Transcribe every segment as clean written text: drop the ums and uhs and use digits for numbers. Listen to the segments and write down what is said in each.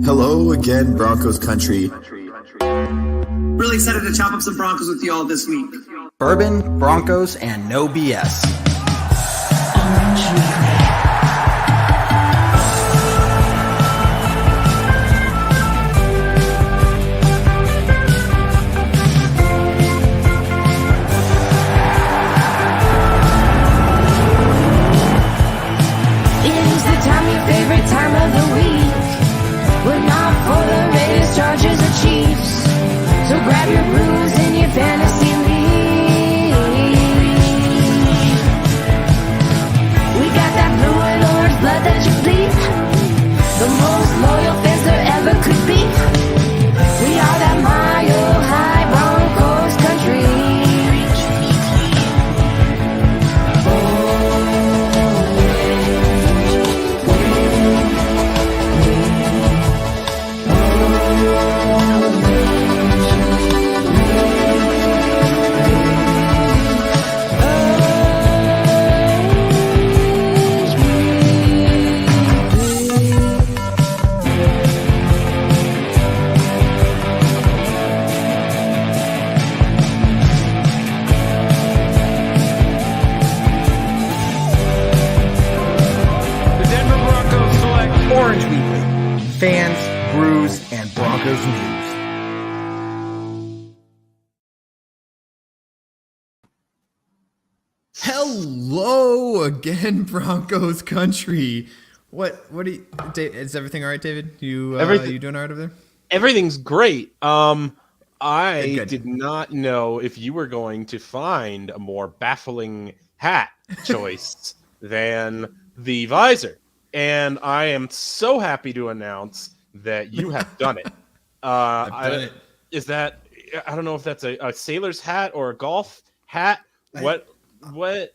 Hello again, Broncos country. Really excited to chop up some Broncos with you all this week. Bourbon, Broncos, and no BS. It is the time, your favorite time of the week. We're not for the Raiders, Chargers, or Chiefs. So grab your brews in your fantasy league. We got that blue and orange blood that you bleed. The most loyal fans there ever could be. We are that mile high Broncos country. The Denver Broncos select Orange Weekly. Fans, brews, and Broncos news. Hello again, Broncos country. What do you, is everything all right, David? You doing all right over there? Everything's great. I Good. did not know if you were going to find a more baffling hat choice than the visor. And I am so happy to announce that you have done it. I've done it. Is that, I don't know if that's a sailor's hat or a golf hat. What's going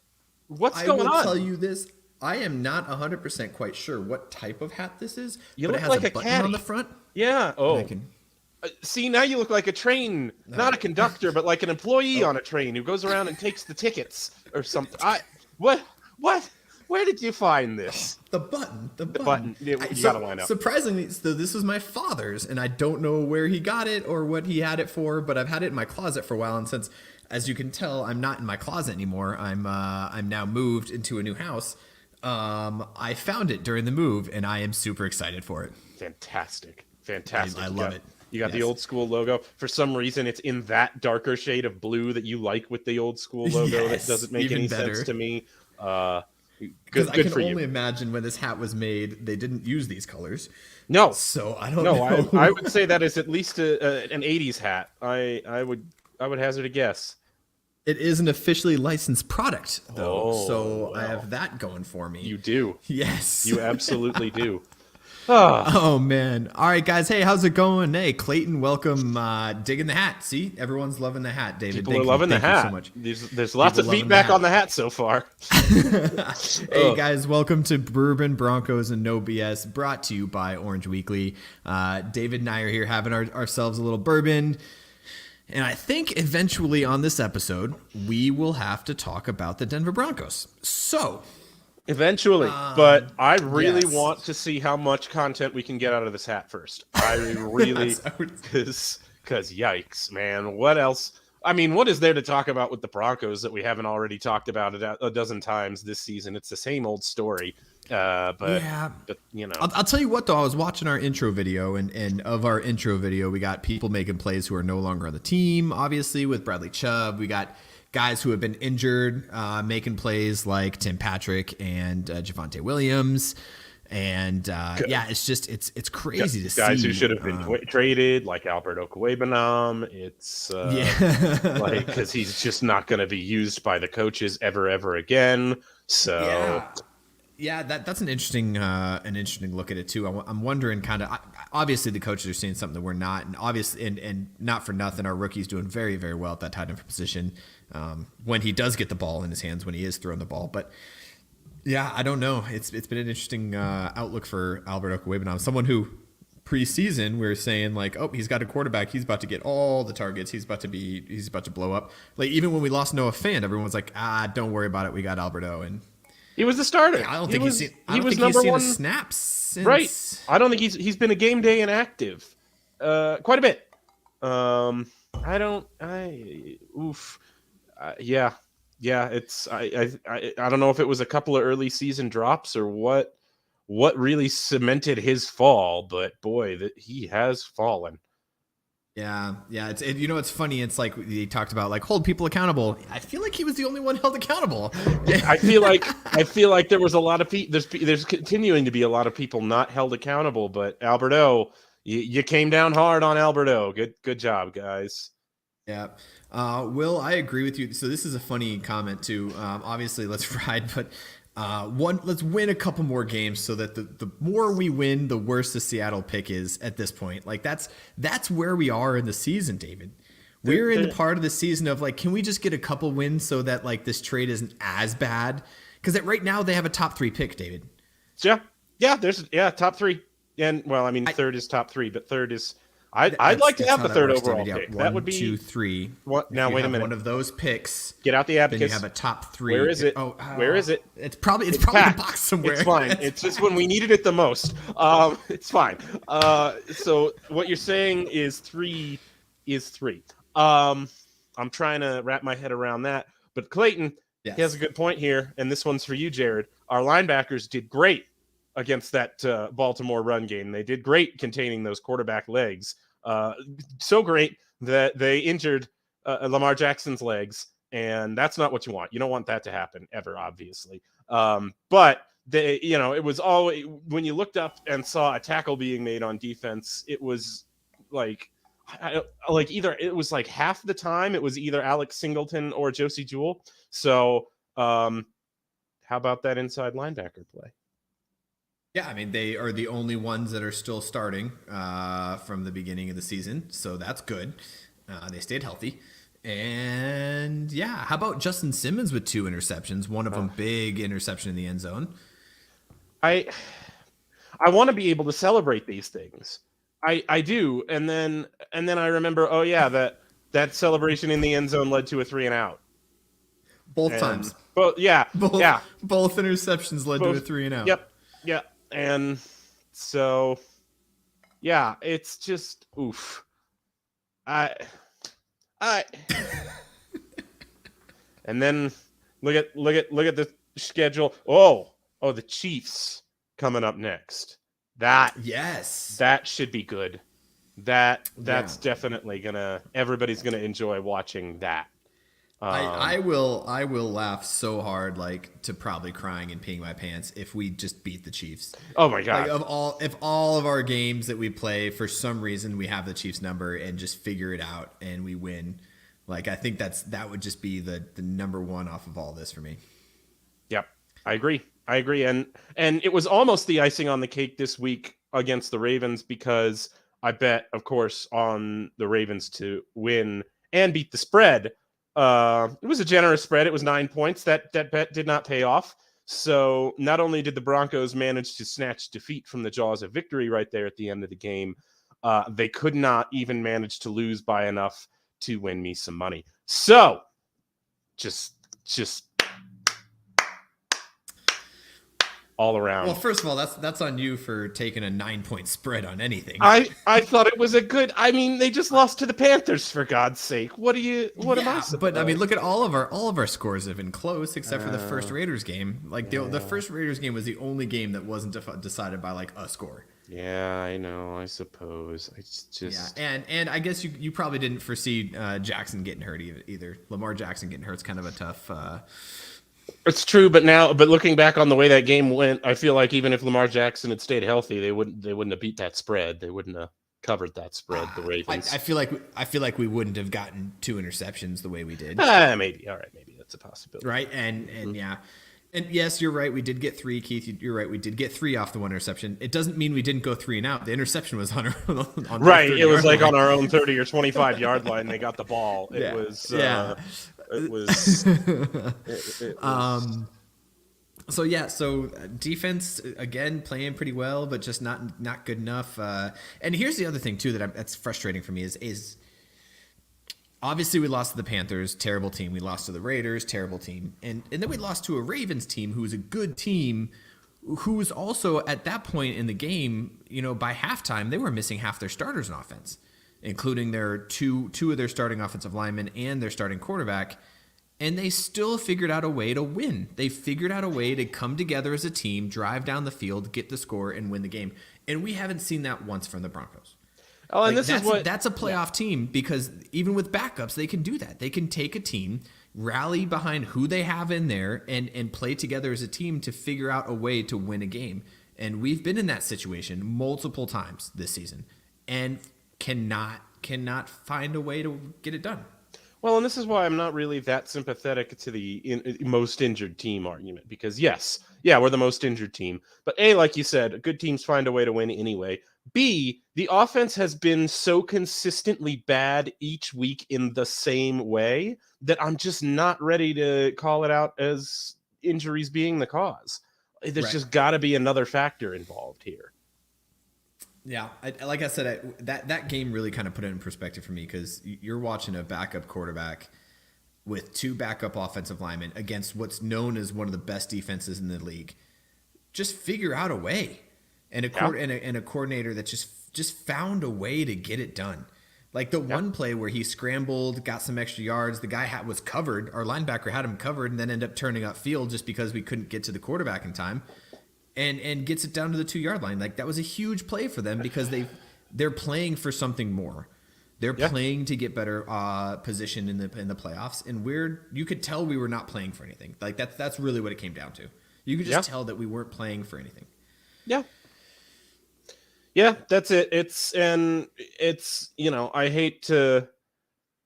I will on? tell you this. I am not 100% quite sure what type of hat this is, You but look it has like a a button caddy. on the front. Yeah. and Oh, I can- see, now you look like a train, not a conductor, but like an employee on a train who goes around and takes the tickets or something. What? Where did you find this? The button. button. You gotta line up. Surprisingly, so this was my father's, and I don't know where he got it or what he had it for, but I've had it in my closet for a while, and since, as you can tell, I'm not in my closet anymore. I'm now moved into a new house. I found it during the move, and I am super excited for it. Fantastic. I love it. You got the Yes. old school logo. For some reason, it's in that darker shade of blue that you like with the old school logo. Yes, That doesn't make even any better. sense to me. Because Good I can for only you. imagine when this hat was made, they didn't use these colors. No, So I don't no, know. I would say that is at least an '80s hat. I would hazard a guess. It is an officially licensed product, though, Oh, so I wow. have that going for me. You do. Yes. You absolutely do. Oh man! All right, guys. Hey, how's it going? Hey, Clayton, welcome. Digging the hat. See, everyone's loving the hat. David, People thank are you. loving the Thank you hat. so much. There's lots of People loving feedback the hat. on the hat so far. Hey guys, welcome to Bourbon, Broncos, and No BS, brought to you by Orange Weekly. David and I are here having ourselves a little bourbon. And I think eventually on this episode, we will have to talk about the Denver Broncos. So, Eventually, but I really yes. want to see how much content we can get out of this hat first. I really, Yes, I would- because yikes, man, what else? I mean, what is there to talk about with the Broncos that we haven't already talked about it a dozen times this season? It's the same old story. But you know, I'll tell you what, though. I was watching our intro video, and of our intro video, we got people making plays who are no longer on the team, obviously, with Bradley Chubb. We got guys who have been injured making plays like Tim Patrick and Javonte Williams. And it's just it's crazy to see guys who should have been traded, like Alberto Cuebanam. It's like because he's just not going to be used by the coaches ever again. So that's an interesting look at it too. I'm wondering kind of obviously the coaches are seeing something that we're not, and obviously and not for nothing, our rookie's doing very, very well at that tight end position when he does get the ball in his hands, when he is throwing the ball, but. Yeah, I don't know. It's been an interesting outlook for Alberto Cuebanam, someone who preseason we were saying like, oh, he's got a quarterback, he's about to get all the targets, he's about to blow up. Like even when we lost Noah Fant, everyone was like, don't worry about it, we got Alberto, and he was the starter. I don't think he's seen number one snaps since. Right. I don't think he's been a game day inactive quite a bit. Yeah, it's I don't know if it was a couple of early season drops or what really cemented his fall, but boy, that he has fallen. Yeah, it's funny. It's like he talked about like hold people accountable. I feel like he was the only one held accountable. I feel like there was a lot of people. There's continuing to be a lot of people not held accountable, but Alberto, you came down hard on Alberto. Good job, guys. Yeah. Will, I agree with you. So this is a funny comment too. Obviously, let's ride, but let's win a couple more games so that the more we win, the worse the Seattle pick is at this point. Like that's where we are in the season, David. We're in the part of the season of like, can we just get a couple wins so that like this trade isn't as bad? Because right now they have a top 3 pick, David. Yeah. There's top 3, and well, I mean, third is top 3, but third is. I'd like to have the third overall pick. That would be 1, 2, 3. Now wait a minute. One of those picks. Get out the abacus. Then you have a top 3. Where is it? Where is it? It's probably in the box somewhere. It's fine. It's just when we needed it the most. It's fine. So what you're saying is 3 is 3. I'm trying to wrap my head around that. But Clayton, he has a good point here, and this one's for you, Jared. Our linebackers did great against that Baltimore run game. They did great containing those quarterback legs. So great that they injured Lamar Jackson's legs, and that's not what you want. You don't want that to happen ever, obviously. But it was always when you looked up and saw a tackle being made on defense, it was like either it was like half the time it was either Alex Singleton or Josie Jewell. So how about that inside linebacker play? Yeah, I mean, they are the only ones that are still starting from the beginning of the season, so that's good. They stayed healthy. And, how about Justin Simmons with 2 interceptions, one of them big interception in the end zone? I want to be able to celebrate these things. I do, and then I remember, that celebration in the end zone led to a 3-and-out. Both times. Both interceptions led to a 3-and-out. Yep. And so, it's just oof. I and then look at the schedule. Oh, the Chiefs coming up next. That should be good. That's definitely everybody's gonna enjoy watching that. I will laugh so hard, like to probably crying and peeing my pants if we just beat the Chiefs. Oh my god! If all of our games that we play, for some reason we have the Chiefs number and just figure it out and we win, like I think that would just be the number one off of all this for me. Yep, I agree, and it was almost the icing on the cake this week against the Ravens because I bet, of course, on the Ravens to win and beat the spread. It was a generous spread. It was 9 points. That bet did not pay off. So not only did the Broncos manage to snatch defeat from the jaws of victory right there at the end of the game, they could not even manage to lose by enough to win me some money. So just all around. Well, first of all, that's on you for taking a 9-point spread on anything. I thought it was a good. I mean, they just lost to the Panthers, for God's sake. What am I supposed? But I mean, look at all of our scores have been close except for the first Raiders game. Like the first Raiders game was the only game that wasn't decided by like a score. Yeah, I know. I suppose it's just and I guess you probably didn't foresee Jackson getting hurt either. Lamar Jackson getting hurt is kind of a tough. It's true, but looking back on the way that game went, I feel like even if Lamar Jackson had stayed healthy, they wouldn't have beat that spread. They wouldn't have covered that spread. The Ravens. I feel like we wouldn't have gotten 2 interceptions the way we did. Maybe. All right, maybe that's a possibility. Right, and yeah. And yes, you're right. We did get 3, Keith. You're right. We did get 3 off the 1 interception. It doesn't mean we didn't go 3 and out. The interception was on right. It was like on our own 30 or 25 yard line. They got the ball. It was. It was. So defense again playing pretty well, but just not good enough. And here's the other thing too that's frustrating for me is. Obviously, we lost to the Panthers, terrible team. We lost to the Raiders, terrible team. And then we lost to a Ravens team who was a good team, who was also at that point in the game, by halftime, they were missing half their starters in offense, including their two of their starting offensive linemen and their starting quarterback. And they still figured out a way to win. They figured out a way to come together as a team, drive down the field, get the score, and win the game. And we haven't seen that once from the Broncos. Oh, and that's a playoff team because even with backups, they can do that. They can take a team, rally behind who they have in there, and play together as a team to figure out a way to win a game. And we've been in that situation multiple times this season and cannot find a way to get it done. Well, and this is why I'm not really that sympathetic to the most injured team argument because we're the most injured team. But A, like you said, good teams find a way to win anyway. B, the offense has been so consistently bad each week in the same way that I'm just not ready to call it out as injuries being the cause. There's just got to be another factor involved here. Yeah, like I said, that game really kind of put it in perspective for me because you're watching a backup quarterback with 2 backup offensive linemen against what's known as one of the best defenses in the league. Just figure out a way. And a coordinator that just found a way to get it done. Like the one play where he scrambled, got some extra yards. The guy was covered. Our linebacker had him covered and then ended up turning upfield just because we couldn't get to the quarterback in time and gets it down to the 2-yard line. Like that was a huge play for them because they're playing for something more. They're playing to get better position in the playoffs. And you could tell we were not playing for anything. Like that's really what it came down to. You could just tell that we weren't playing for anything. Yeah. Yeah, that's it. I hate to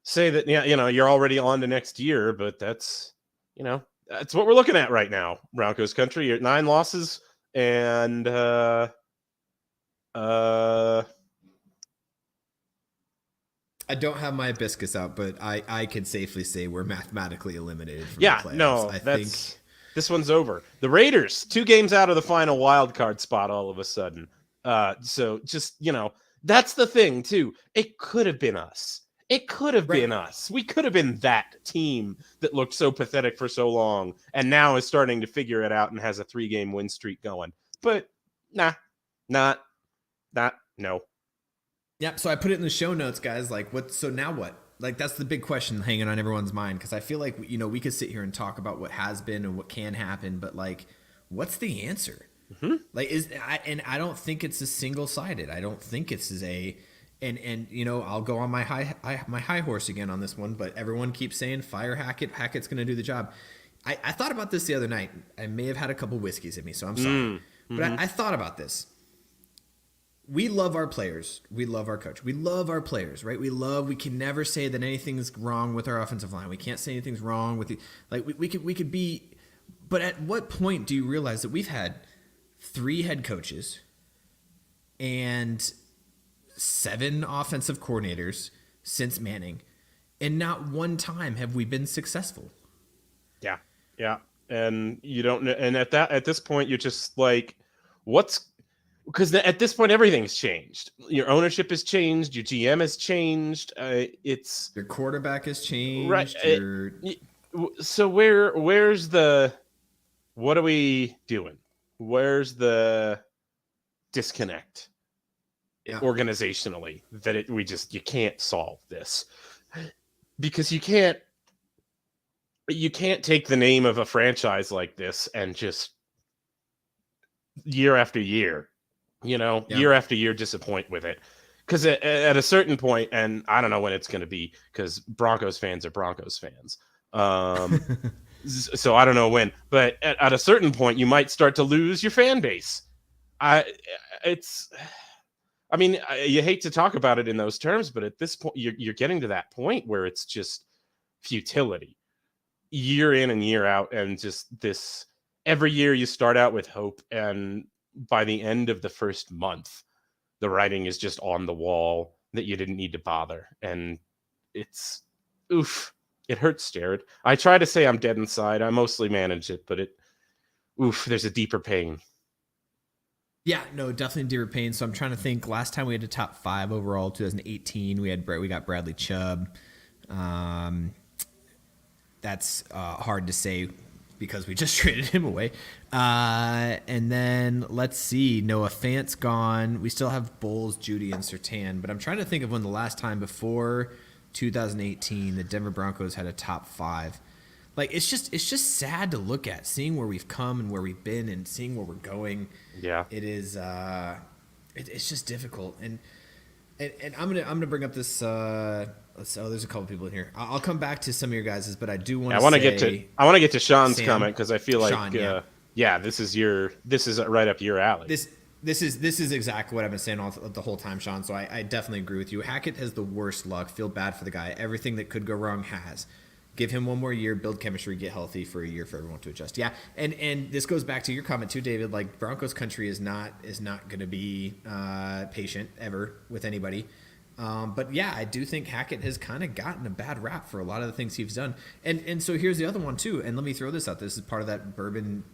say that, you're already on to next year, but that's what we're looking at right now. Broncos country, you're at 9 losses and, I don't have my hibiscus out, but I could safely say we're mathematically eliminated from the playoffs. I think this one's over. The Raiders, 2 games out of the final wild card spot all of a sudden. So just, that's the thing too. It could have been us. It could have been us. We could have been that team that looked so pathetic for so long and now is starting to figure it out and has a 3-game win streak going. But no. Yeah. So I put it in the show notes, guys. Like so now what? Like that's the big question hanging on everyone's mind. Cause I feel like, we could sit here and talk about what has been and what can happen, but like, what's the answer? Mm-hmm. Like I don't think it's a single-sided. I don't think it's I'll go on my high horse again on this one, but everyone keeps saying fire Hackett. Hackett's going to do the job. I thought about this the other night. I may have had a couple whiskeys in me, so I'm sorry. Mm-hmm. But I thought about this. We love our players. We love our coach. We love our players, right? We can never say that anything's wrong with our offensive line. We can't say anything's wrong with we could be, but at what point do you realize that we've had 3 head coaches and 7 offensive coordinators since Manning, and not one time have we been successful. Yeah. And you don't know. And at this point, you're just like, because at this point, everything's changed. Your ownership has changed. Your GM has changed. Your quarterback has changed. Right. So where's what are we doing? Where's the disconnect organizationally that you can't solve this because you can't take the name of a franchise like this and just year after year, year after year disappoint with it. Because at a certain point, and I don't know when it's going to be because Broncos fans are Broncos fans. So I don't know when, but at a certain point, you might start to lose your fan base. You hate to talk about it in those terms, but at this point, you're getting to that point where it's just futility, year in and year out, and just this. Every year you start out with hope, and by the end of the first month, the writing is just on the wall that you didn't need to bother, and it's oof. It hurts, Jared. I try to say I'm dead inside. I mostly manage it, but there's a deeper pain. Yeah, no, definitely deeper pain. So I'm trying to think. Last time we had a top 5 overall, 2018. We got Bradley Chubb. That's hard to say because we just traded him away. And then let's see. Noah Fant's gone. We still have Bowles, Judy, and Surtain. But I'm trying to think of when the last time before 2018 the Denver Broncos had a top 5. Like it's just sad to look at, seeing where we've come and where we've been and seeing where we're going. Yeah, it is. It's just difficult, and I'm gonna bring up this. There's a couple people in here. I'll come back to some of your guys's, but I do want. I want to get to Sean's comment because I feel like Sean, this is right up your alley. This is exactly what I've been saying the whole time, Sean. So I definitely agree with you. Hackett has the worst luck. Feel bad for the guy. Everything that could go wrong has. Give him one more year, build chemistry, get healthy for a year for everyone to adjust. Yeah, and this goes back to your comment too, David. Like Broncos country is not going to be patient ever with anybody. But yeah, I do think Hackett has kind of gotten a bad rap for a lot of the things he's done. And so here's the other one too. And let me throw this out. This is part of that bourbon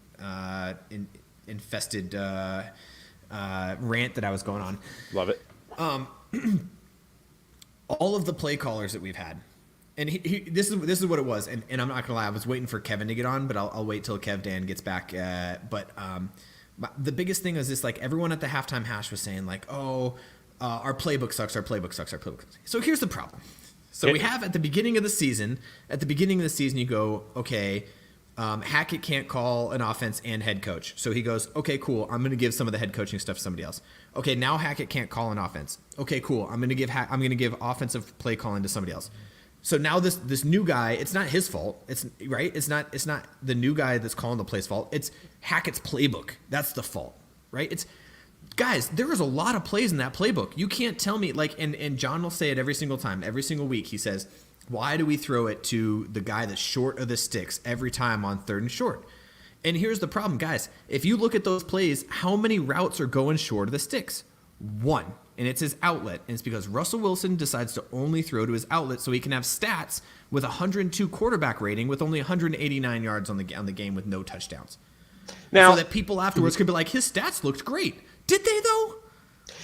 infested rant that I was going on. Love it. All of the play callers that we've had. And this is what it was, and I'm not gonna lie, I was waiting for Kevin to get on, but I'll wait till Kev Dan gets back. But the biggest thing is this: like everyone at the halftime hash was saying, like, our playbook sucks, our playbook sucks, our playbook sucks. So here's the problem. So we have at the beginning of the season, you go, okay, Hackett can't call an offense and head coach, so he goes, okay, cool, I'm gonna give some of the head coaching stuff to somebody else. Okay, now Hackett can't call an offense. Okay, cool, I'm gonna give offensive play calling to somebody else. So now this new guy, it's not his fault. It's right. It's not the new guy that's calling the play's fault. It's Hackett's playbook. That's the fault, right? It's guys. There is a lot of plays in that playbook. You can't tell me and John will say it every single time, every single week. He says, "Why do we throw it to the guy that's short of the sticks every time on 3rd and short?" And here's the problem, guys. If you look at those plays, how many routes are going short of the sticks? 1. And it's his outlet. And it's because Russell Wilson decides to only throw to his outlet so he can have stats with 102 quarterback rating with only 189 yards on the game with no touchdowns. Now, so that people afterwards could be like, his stats looked great. Did they, though?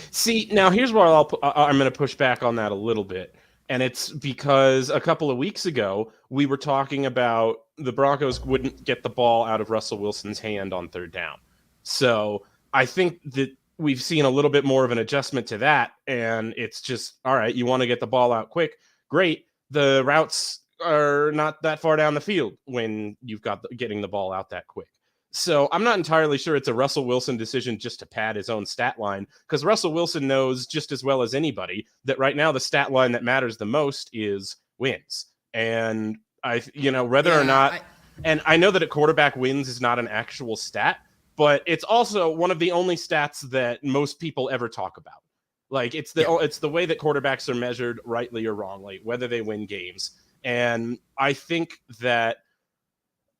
See, now here's where I'm going to push back on that a little bit. And it's because a couple of weeks ago, we were talking about the Broncos wouldn't get the ball out of Russell Wilson's hand on 3rd down. So I think that we've seen a little bit more of an adjustment to that, and it's just, all right, you want to get the ball out quick. Great. The routes are not that far down the field when you've got getting the ball out that quick. So I'm not entirely sure it's a Russell Wilson decision just to pad his own stat line, because Russell Wilson knows just as well as anybody that right now the stat line that matters the most is wins. And whether or not, and I know that a quarterback wins is not an actual stat, but it's also one of the only stats that most people ever talk about. Like it's the way that quarterbacks are measured, rightly or wrongly, whether they win games. And I think that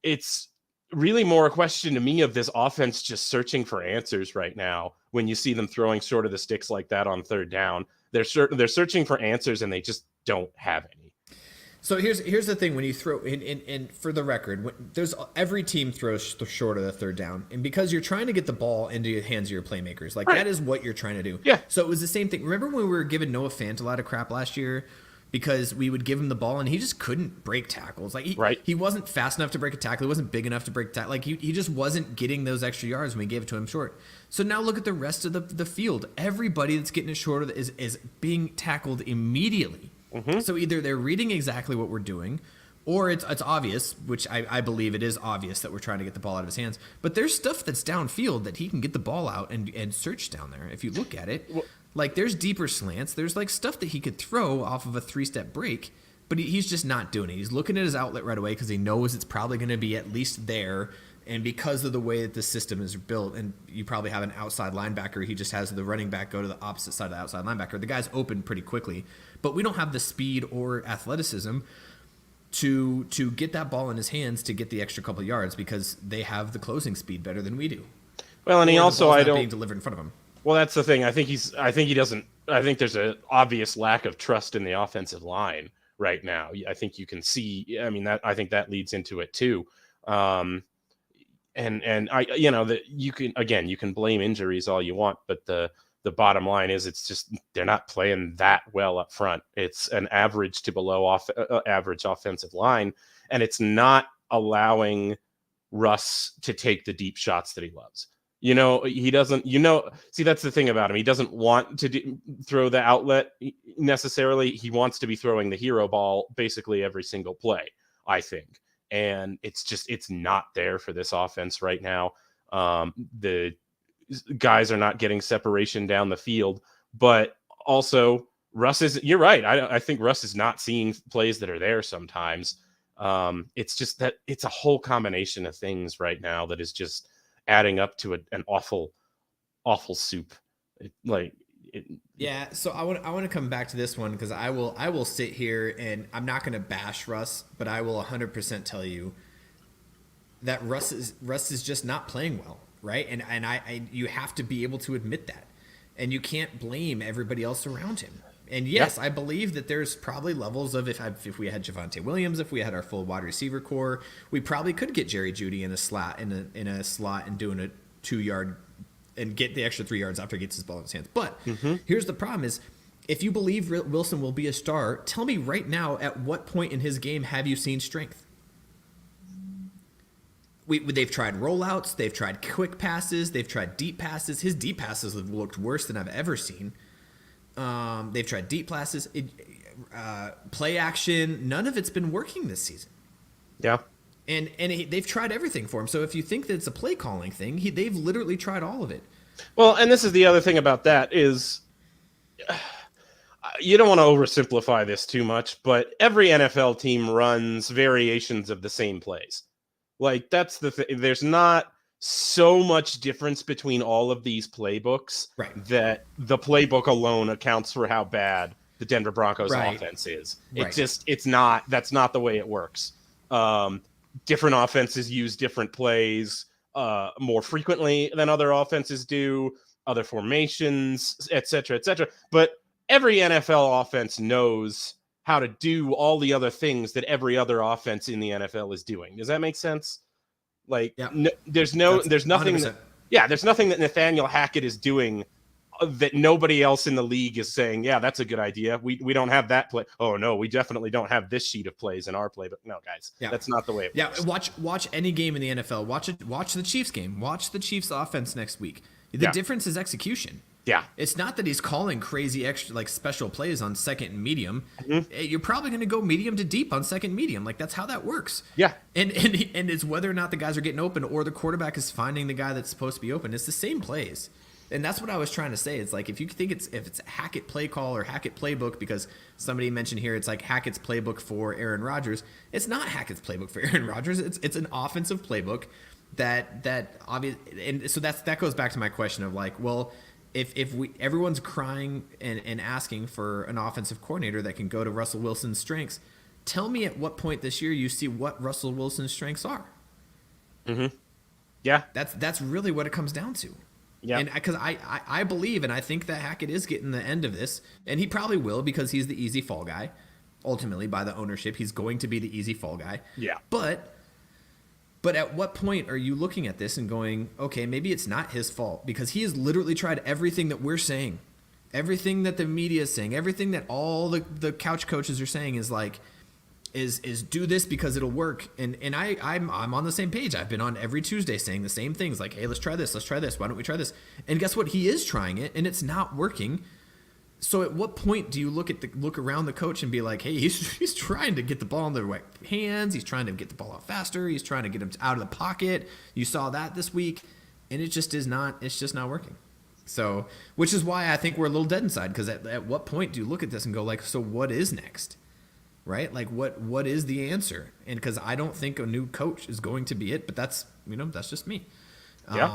it's really more a question to me of this offense just searching for answers right now. When you see them throwing short of the sticks like that on 3rd down, they're searching for answers and they just don't have any. So here's the thing: when you throw in for the record, every team throws short of the 3rd down, and because you're trying to get the ball into the hands of your playmakers, like that is what you're trying to do. Yeah. So it was the same thing. Remember when we were giving Noah Fant a lot of crap last year because we would give him the ball and he just couldn't break tackles. Like he wasn't fast enough to break a tackle. He wasn't big enough to break a tackle. Like he just wasn't getting those extra yards when we gave it to him short. So now look at the rest of the field. Everybody that's getting it short is being tackled immediately. Mm-hmm. So either they're reading exactly what we're doing, or it's obvious, which I believe it is obvious that we're trying to get the ball out of his hands. But there's stuff that's downfield that he can get the ball out and search down there. If you look at it, like there's deeper slants. There's like stuff that he could throw off of a 3-step break but he's just not doing it. He's looking at his outlet right away because he knows it's probably going to be at least there. And because of the way that the system is built, and you probably have an outside linebacker, he just has the running back go to the opposite side of the outside linebacker. The guy's open pretty quickly, but we don't have the speed or athleticism to get that ball in his hands to get the extra couple of yards because they have the closing speed better than we do. Well, and he also being delivered in front of him. Well, that's the thing. I think he doesn't. I think there's an obvious lack of trust in the offensive line right now. I think you can see. I mean, I think that leads into it too. And that you can blame injuries all you want, but the bottom line is it's just they're not playing that well up front. It's an average to below average offensive line, and it's not allowing Russ to take the deep shots that he loves. He doesn't. See, that's the thing about him. He doesn't want to throw the outlet necessarily. He wants to be throwing the hero ball basically every single play, I think. And it's not there for this offense right now. The guys are not getting separation down the field, but also you're right. I think Russ is not seeing plays that are there sometimes. It's just that it's a whole combination of things right now that is just adding up to an awful soup. Yeah, so I want to come back to this one because I will sit here and I'm not going to bash Russ, but I will 100% tell you that Russ is just not playing well, right? And I you have to be able to admit that, and you can't blame everybody else around him. And yes, I believe that there's probably levels of if we had Javonte Williams, if we had our full wide receiver core, we probably could get Jerry Jeudy in a slot and doing a 2-yard and get the extra 3 yards after he gets his ball in his hands. But here's the problem is, if you believe Wilson will be a star, tell me right now, at what point in his game have you seen strength? They've tried rollouts, they've tried quick passes, they've tried deep passes. His deep passes have looked worse than I've ever seen. They've tried deep passes, play action. None of it's been working this season. Yeah. And they've tried everything for him. So if you think that it's a play calling thing, they've literally tried all of it. Well, and this is the other thing about that is you don't want to oversimplify this too much, but every NFL team runs variations of the same plays. Like, that's the thing. There's not so much difference between all of these playbooks that the playbook alone accounts for how bad the Denver Broncos offense is. That's not the way it works. Different offenses use different plays more frequently than other offenses do, other formations, et cetera, et cetera. But every NFL offense knows how to do all the other things that every other offense in the NFL is doing. Does that make sense? Like, there's nothing. 100%. There's nothing that Nathaniel Hackett is doing that nobody else in the league is saying, yeah, that's a good idea. We don't have that play. Oh no, we definitely don't have this sheet of plays in our playbook. No, guys, that's not the way it works. Watch any game in the NFL. Watch the Chiefs game. Watch the Chiefs offense next week. The difference is execution. Yeah. It's not that he's calling crazy extra like special plays on second and medium. You're probably going to go medium to deep on second medium. Like, that's how that works. Yeah. And it's whether or not the guys are getting open or the quarterback is finding the guy that's supposed to be open. It's the same plays. And that's what I was trying to say. It's like, if you think if it's Hackett play call or Hackett playbook, because somebody mentioned here it's like Hackett's playbook for Aaron Rodgers. It's not Hackett's playbook for Aaron Rodgers. It's an offensive playbook that obvious. And so that goes back to my question of like, well, if everyone's crying and asking for an offensive coordinator that can go to Russell Wilson's strengths, tell me at what point this year you see what Russell Wilson's strengths are. Yeah. That's really what it comes down to. Yeah. And because I believe, and I think that Hackett is getting the end of this, and he probably will because he's the easy fall guy. Ultimately, by the ownership, he's going to be the easy fall guy. Yeah. But at what point are you looking at this and going, okay, maybe it's not his fault, because he has literally tried everything that we're saying, everything that the media is saying, everything that all the couch coaches are saying is like, is do this because it'll work. And I'm on the same page. I've been on every Tuesday saying the same things like, hey, let's try this. Why don't we try this? And guess what? He is trying it and it's not working. So at what point do you look around the coach and be like, hey, he's trying to get the ball in the right hands. He's trying to get the ball out faster. He's trying to get him out of the pocket. You saw that this week, and it's just not working. So, which is why I think we're a little dead inside, because at what point do you look at this and go like, so what is next? right? Like what is the answer? And because I don't think a new coach is going to be it, but that's just me. Yeah.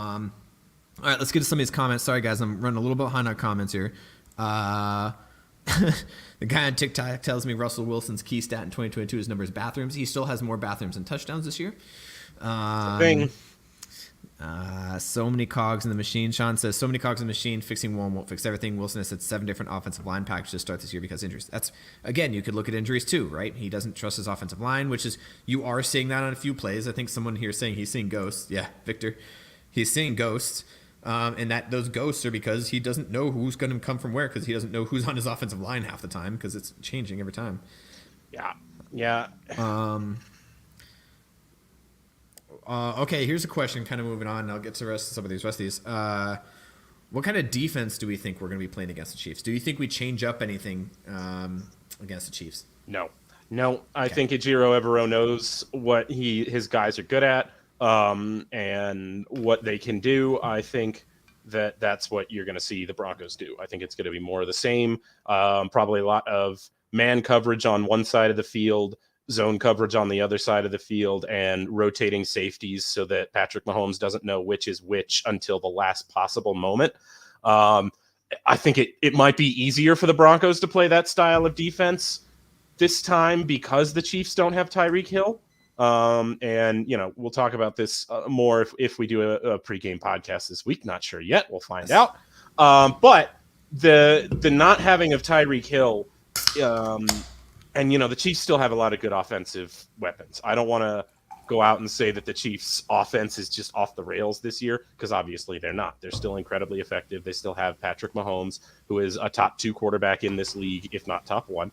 All right, let's get to some of these comments. Sorry, guys, I'm running a little bit behind on comments here. The guy on TikTok tells me Russell Wilson's key stat in 2022 is numbers bathrooms. He still has more bathrooms than touchdowns this year. Thing. So many cogs in the machine. Sean says, so many cogs in the machine. Fixing one won't fix everything. Wilson has said 7 different offensive line packages to start this year because injuries. That's, again, you could look at injuries too, right? He doesn't trust his offensive line, which is, you are seeing that on a few plays. I think someone here is saying he's seeing ghosts. Yeah, Victor. He's seeing ghosts. And that those ghosts are because he doesn't know who's going to come from where, because he doesn't know who's on his offensive line half the time because it's changing every time. Yeah. Okay, here's a question, kind of moving on. I'll get to some of these. What kind of defense do we think we're going to be playing against the Chiefs? Do you think we change up anything against the Chiefs? No. I think Ejiro Evero knows what his guys are good at. And what they can do. I think that's what you're going to see the Broncos do. I think it's going to be more of the same. Probably a lot of man coverage on one side of the field, zone coverage on the other side of the field, and rotating safeties so that Patrick Mahomes doesn't know which is which until the last possible moment. I think it might be easier for the Broncos to play that style of defense this time because the Chiefs don't have Tyreek Hill. And we'll talk about this more if we do a pregame podcast this week. Not sure yet. We'll find out. But the not having of Tyreek Hill, and the Chiefs still have a lot of good offensive weapons. I don't want to go out and say that the Chiefs offense is just off the rails this year, because obviously they're not. They're still incredibly effective. They still have Patrick Mahomes, who is a top 2 quarterback in this league, if not top 1.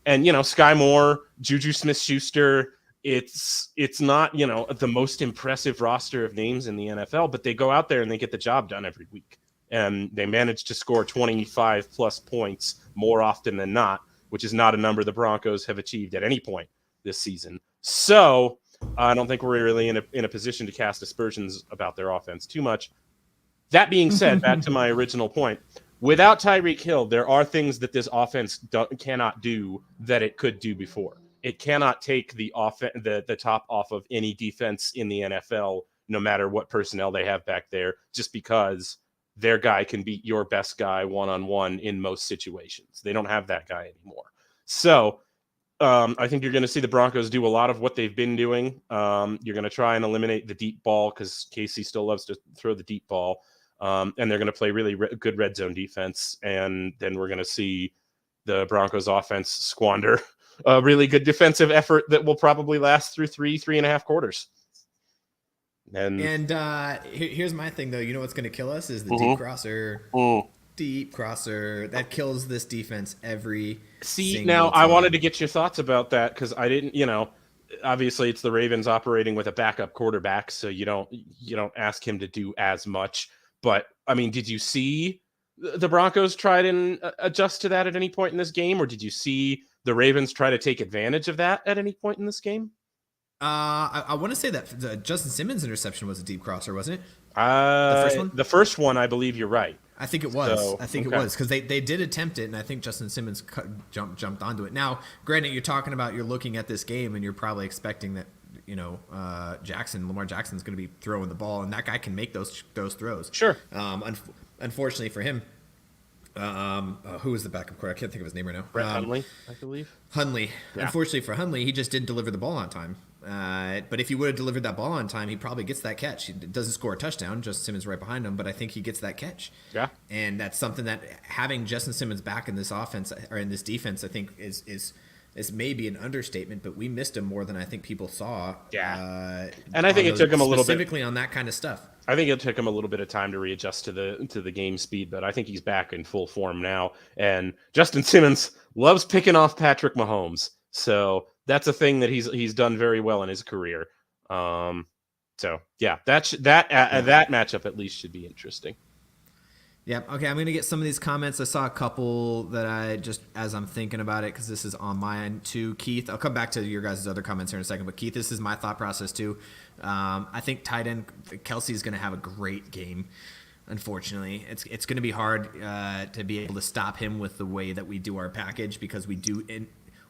And, Sky Moore, Juju Smith-Schuster, it's not, the most impressive roster of names in the NFL, but they go out there and they get the job done every week. And they manage to score 25-plus points more often than not, which is not a number the Broncos have achieved at any point this season. So I don't think we're really in a position to cast aspersions about their offense too much. That being said, back to my original point, without Tyreek Hill, there are things that this offense cannot do that it could do before. It cannot take the top off of any defense in the NFL, no matter what personnel they have back there, just because their guy can beat your best guy one-on-one in most situations. They don't have that guy anymore. So I think you're going to see the Broncos do a lot of what they've been doing. You're going to try and eliminate the deep ball because Casey still loves to throw the deep ball. And they're going to play really good red zone defense. And then we're going to see the Broncos offense squander a really good defensive effort that will probably last through 3.5 quarters. And here's my thing, though. You know what's going to kill us is the deep crosser. Deep crosser. That kills this defense every single time. I wanted to get your thoughts about that because I didn't, obviously it's the Ravens operating with a backup quarterback, so you don't ask him to do as much. But, I mean, did you see the Broncos try to adjust to that at any point in this game, or did you see the Ravens try to take advantage of that at any point in this game? I want to say that the Justin Simmons interception was a deep crosser, wasn't it? The first one? The first one, I believe you're right. I think it was. It was because they did attempt it, and I think Justin Simmons jumped onto it. Now, granted, you're looking at this game, and you're probably expecting that Lamar Jackson's going to be throwing the ball, and that guy can make those throws. Sure. Unfortunately for him, who was the backup quarterback? I can't think of his name right now. Brett Hundley, I believe. Hundley. Yeah. Unfortunately for Hundley, he just didn't deliver the ball on time. But if he would have delivered that ball on time, he probably gets that catch. He doesn't score a touchdown. Justin Simmons right behind him, but I think he gets that catch. Yeah. And that's something that having Justin Simmons back in this offense or in this defense, I think is maybe an understatement, but we missed him more than I think people saw. Yeah. And I think it took him a little bit specifically on that kind of stuff. I think it took him a little bit of time to readjust to the game speed, but I think he's back in full form now. And Justin Simmons loves picking off Patrick Mahomes, so that's a thing that he's done very well in his career. So yeah, that matchup at least should be interesting. Yeah. Okay. I'm going to get some of these comments. I saw a couple that I just, as I'm thinking about it, because this is on my end too. Keith, I'll come back to your guys' other comments here in a second, but Keith, this is my thought process too. I think tight end Kelsey is going to have a great game. Unfortunately, it's going to be hard to be able to stop him with the way that we do our package, because we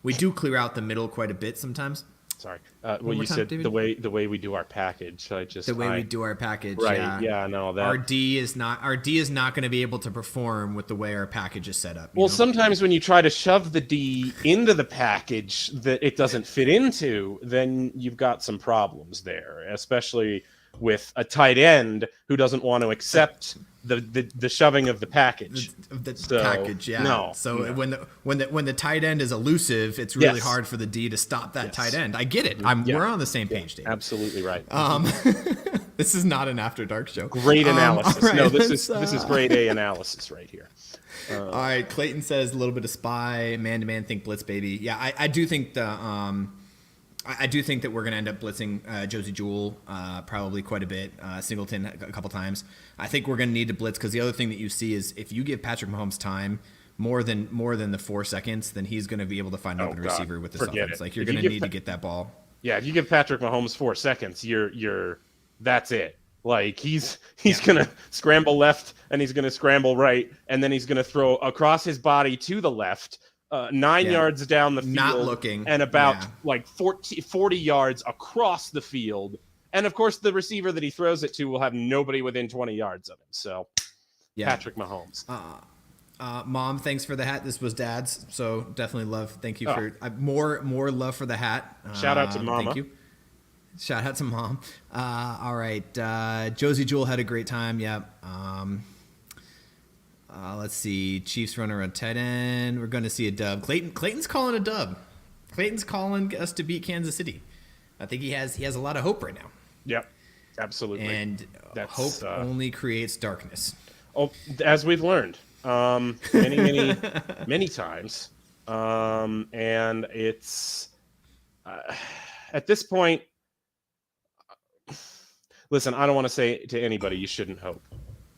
We do clear out the middle quite a bit sometimes. Sorry. One Well, more you time, said David? the way we do our package. We do our package. Right. Yeah. No. That. Our D is not going to be able to perform with the way our package is set up. Well, know? sometimes when you try to shove the D into the package that it doesn't fit into, then you've got some problems there, especially with a tight end who doesn't want to accept the shoving of the package. Package, yeah. No. So when the tight end is elusive, it's really hard for the D to stop that tight end. I get it. We're on the same page, Dave. Absolutely right. This is not an After Dark show. Great analysis. Right, no, this is grade A analysis right here. All right, Clayton says a little bit of spy, man-to-man, think blitz, baby. Yeah, I do think I do think that we're going to end up blitzing Josie Jewell probably quite a bit, Singleton a couple times. I think we're going to need to blitz because the other thing that you see is if you give Patrick Mahomes time more than the 4 seconds, then he's going to be able to find an open receiver with this offense. Like you're going to need to get that ball. Yeah, if you give Patrick Mahomes 4 seconds, you're that's it. Like he's going to scramble left and he's going to scramble right, and then he's going to throw across his body to the left. 9 yards down the field, not looking, and about like 40 yards across the field. And of course, the receiver that he throws it to will have nobody within 20 yards of him. So, Patrick Mahomes. Mom, thanks for the hat. This was Dad's, so definitely love. Thank you for more love for the hat. Shout out to Mama. Thank you. Shout out to Mom. All right, Josie Jewell had a great time. Yep. Let's see. Chiefs runner on tight end. We're going to see a dub. Clayton's calling a dub. Clayton's calling us to beat Kansas City. I think he has a lot of hope right now. Yep, absolutely. And hope only creates darkness. Oh, as we've learned many times. And it's at this point. Listen, I don't want to say to anybody you shouldn't hope,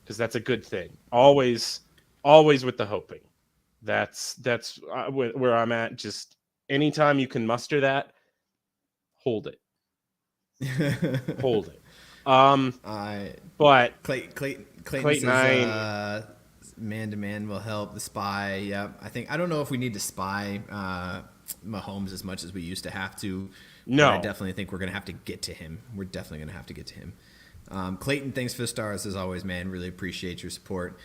because that's a good thing. Always with the hoping. That's where I'm at. Just anytime you can muster that, hold it. Hold it. But Clayton says, man-to-man will help. The spy. Yeah, I don't know if we need to spy Mahomes as much as we used to have to. No, I definitely think we're gonna have to get to him. We're definitely gonna have to get to him. Clayton, thanks for the stars as always, man. Really appreciate your support.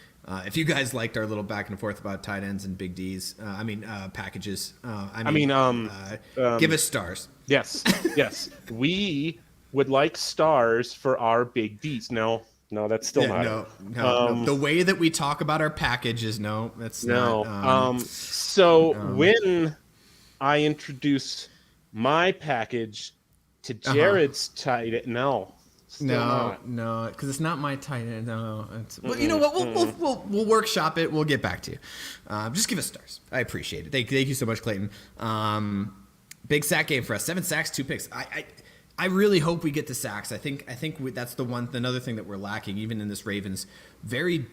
If you guys liked our little back and forth about tight ends and big D's, packages, give us stars. Yes. We would like stars for our big D's. No, that's still not. No. The way that we talk about our packages, that's not. When I introduce my package to Jared's tight end, no, because it's not my tight end. No, well, you know what? We'll workshop it. We'll get back to you. Just give us stars. I appreciate it. Thank you so much, Clayton. Big sack game for us. 7 sacks, 2 picks. I really hope we get the sacks. I think that's another thing that we're lacking, even in this Ravens very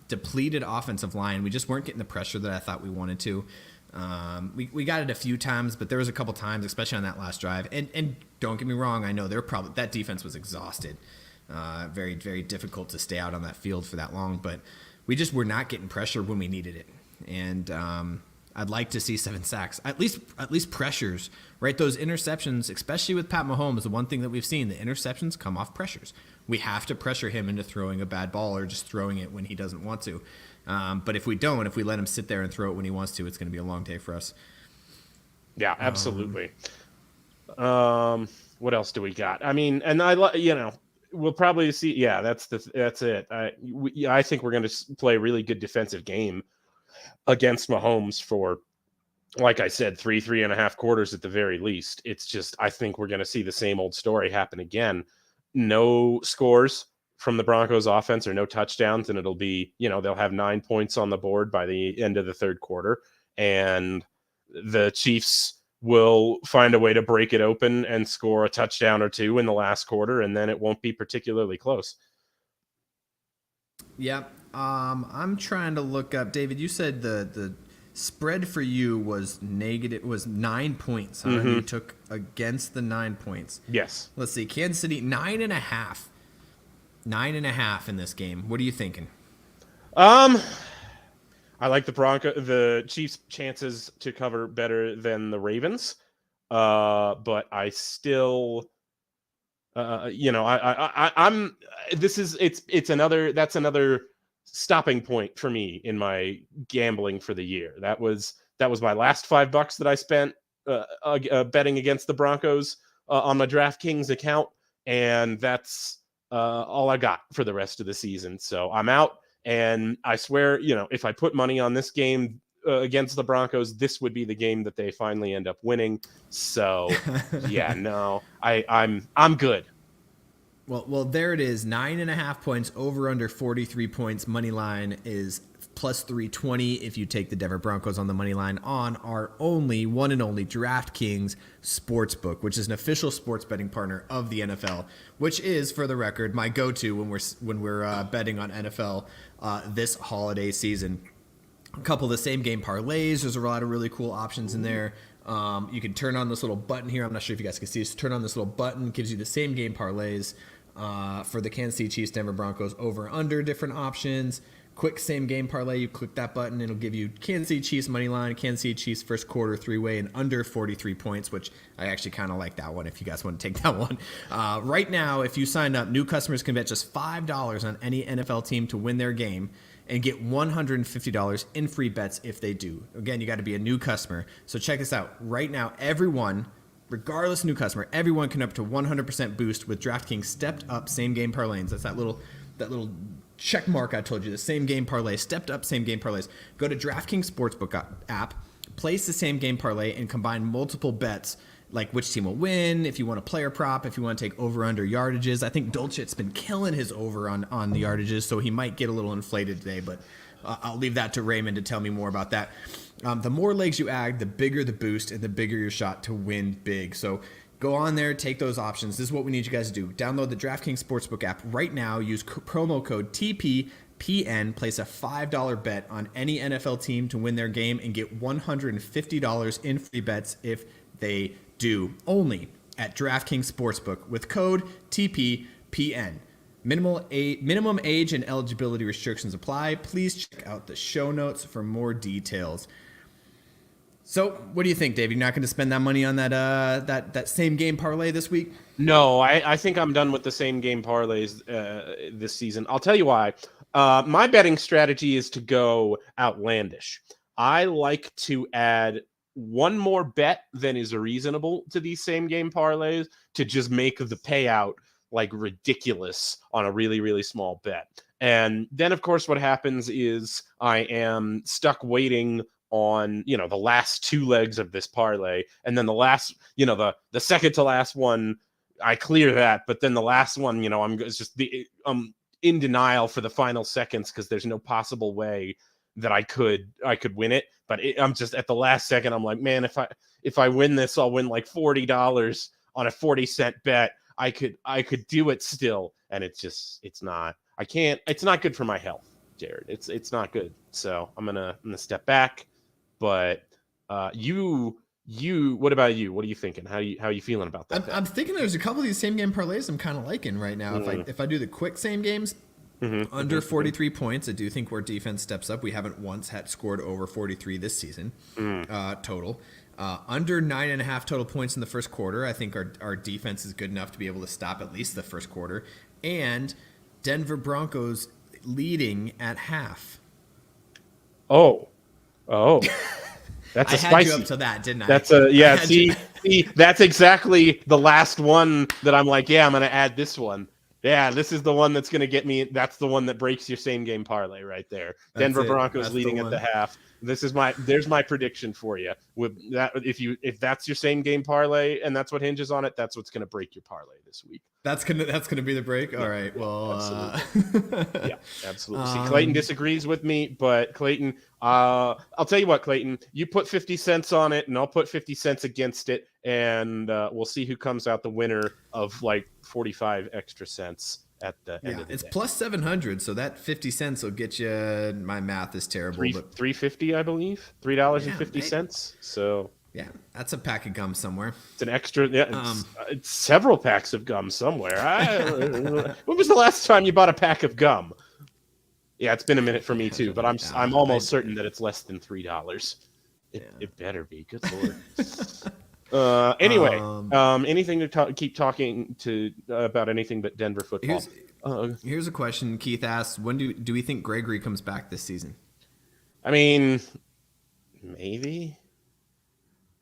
depleted offensive line. We just weren't getting the pressure that I thought we wanted to. We got it a few times, but there was a couple times, especially on that last drive. And don't get me wrong, I know that defense was exhausted. Very, very difficult to stay out on that field for that long, but we just were not getting pressure when we needed it. And I'd like to see 7 sacks, at least pressures, right? Those interceptions, especially with Pat Mahomes, the one thing that we've seen, the interceptions come off pressures. We have to pressure him into throwing a bad ball or just throwing it when he doesn't want to. But if we let him sit there and throw it when he wants to, it's going to be a long day for us. Yeah, absolutely. What else do we got? I mean, and we'll probably see. Yeah, that's it. I think we're going to play a really good defensive game against Mahomes for, like I said, 3.5 quarters at the very least. It's just, I think we're going to see the same old story happen again. No scores from the Broncos offense or no touchdowns, and it'll be, they'll have 9 points on the board by the end of the third quarter, and the Chiefs will find a way to break it open and score a touchdown or two in the last quarter, and then it won't be particularly close. Yep. I'm trying to look up, David, you said the spread for you was 9 points. Huh? Mm-hmm. You took against the 9 points. Yes. Let's see. Kansas City, 9.5. 9.5 in this game. What are you thinking? I like the Chiefs' chances to cover better than the Ravens, but I still, I'm. It's another stopping point for me in my gambling for the year. That was my last $5 that I spent betting against the Broncos on my DraftKings account, and that's all I got for the rest of the season. So I'm out. And I swear, if I put money on this game against the Broncos, this would be the game that they finally end up winning. So, yeah, no, I'm good. Well, there it is. 9.5 points, over under 43 points. Money line is plus 320 if you take the Denver Broncos on the money line on our one and only DraftKings Sportsbook, which is an official sports betting partner of the NFL, which is, for the record, my go-to when we're betting on NFL this holiday season. A couple of the same game parlays. There's a lot of really cool options in there. You can turn on this little button here. I'm not sure if you guys can see this. Turn on this little button. Gives you the same game parlays for the Kansas City Chiefs, Denver Broncos, over under different options. Quick same game parlay. You click that button, it'll give you Kansas City Chiefs money line, Kansas City Chiefs first quarter 3-way, and under 43 points, which I actually kind of like that one if you guys want to take that one. Right now, if you sign up, new customers can bet just $5 on any NFL team to win their game and get $150 in free bets if they do. Again, you got to be a new customer. So check this out. Right now, everyone, regardless of new customer, everyone can up to 100% boost with DraftKings stepped up same game parlays. That's that little check mark I told you, the same game parlay, stepped up same game parlays. Go to DraftKings Sportsbook app, place the same game parlay, and combine multiple bets, like which team will win, if you want a player prop, if you want to take over under yardages. I think Dolce's been killing his over on the yardages, so he might get a little inflated today, but I'll leave that to Raymond to tell me more about that. The more legs you add, the bigger the boost and the bigger your shot to win big. So go on there, take those options. This is what we need you guys to do. Download the DraftKings Sportsbook app right now. Use promo code TPPN. Place a $5 bet on any NFL team to win their game and get $150 in free bets if they do. Only at DraftKings Sportsbook with code TPPN. Minimum age and eligibility restrictions apply. Please check out the show notes for more details. So, what do you think, Dave? You're not going to spend that money on that same game parlay this week? No, I think I'm done with the same game parlays this season. I'll tell you why. My betting strategy is to go outlandish. I like to add one more bet than is reasonable to these same game parlays to just make the payout like ridiculous on a really, really small bet. And then, of course, what happens is I am stuck waiting on the last two legs of this parlay, and then the last the second to last one I clear that, but then the last one I'm in denial for the final seconds because there's no possible way that I could win it, but I'm just at the last second I'm like, man, if I win this, I'll win like $40 on a 40-cent bet. I could do it still, and it's not good for my health, Jared. It's not good, so I'm gonna step back. But what about you? What are you thinking? How are you feeling about that? I'm thinking there's a couple of these same game parlays I'm kind of liking right now. If I do the quick same games, under 43 points, I do think where defense steps up. We haven't once had scored over 43 this season total. Under 9.5 total points in the first quarter. I think our defense is good enough to be able to stop at least the first quarter. And Denver Broncos leading at half. Oh, that's a spicy. I had you up to that, didn't I? That's See, that's exactly the last one that I'm like, yeah, I'm going to add this one. Yeah, this is the one that's going to get me. That's the one that breaks your same game parlay right there. Denver Broncos leading at the half. There's my prediction for you. With that, if that's your same game parlay and that's what hinges on it, that's what's going to break your parlay this week. That's gonna be the break. All right. Well, absolutely. Yeah, absolutely. See, Clayton disagrees with me, but Clayton, I'll tell you what, Clayton, you put 50 cents on it, and I'll put 50 cents against it, and we'll see who comes out the winner of like 45 extra cents at the end of the day. It's plus 700, so that 50 cents will get you. My math is terrible. But $3.50, I believe. $3.50. So. Yeah, that's a pack of gum somewhere. It's an extra. Yeah, it's several packs of gum somewhere. When was the last time you bought a pack of gum? Yeah, it's been a minute for me too, but I'm almost certain that it's less than $3. It better be. Good lord. Anyway, anything to keep talking to about anything but Denver football? Here's a question. Keith asks, when do we think Gregory comes back this season? I mean, maybe.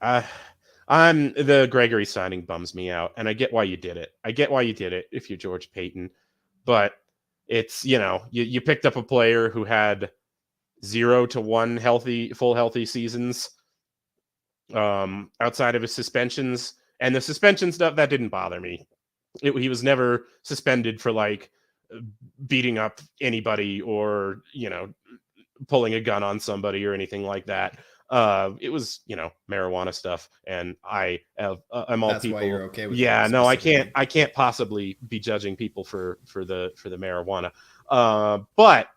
The Gregory signing bums me out, and I get why you did it. If you're George Payton, but it's, you picked up a player who had 0 to 1 full healthy seasons outside of his suspensions, and the suspension stuff that didn't bother me. He was never suspended for like beating up anybody or pulling a gun on somebody or anything like that. It was marijuana stuff, and I'm all That's people. Why you're okay with yeah, it no, I can't possibly be judging people for the marijuana. But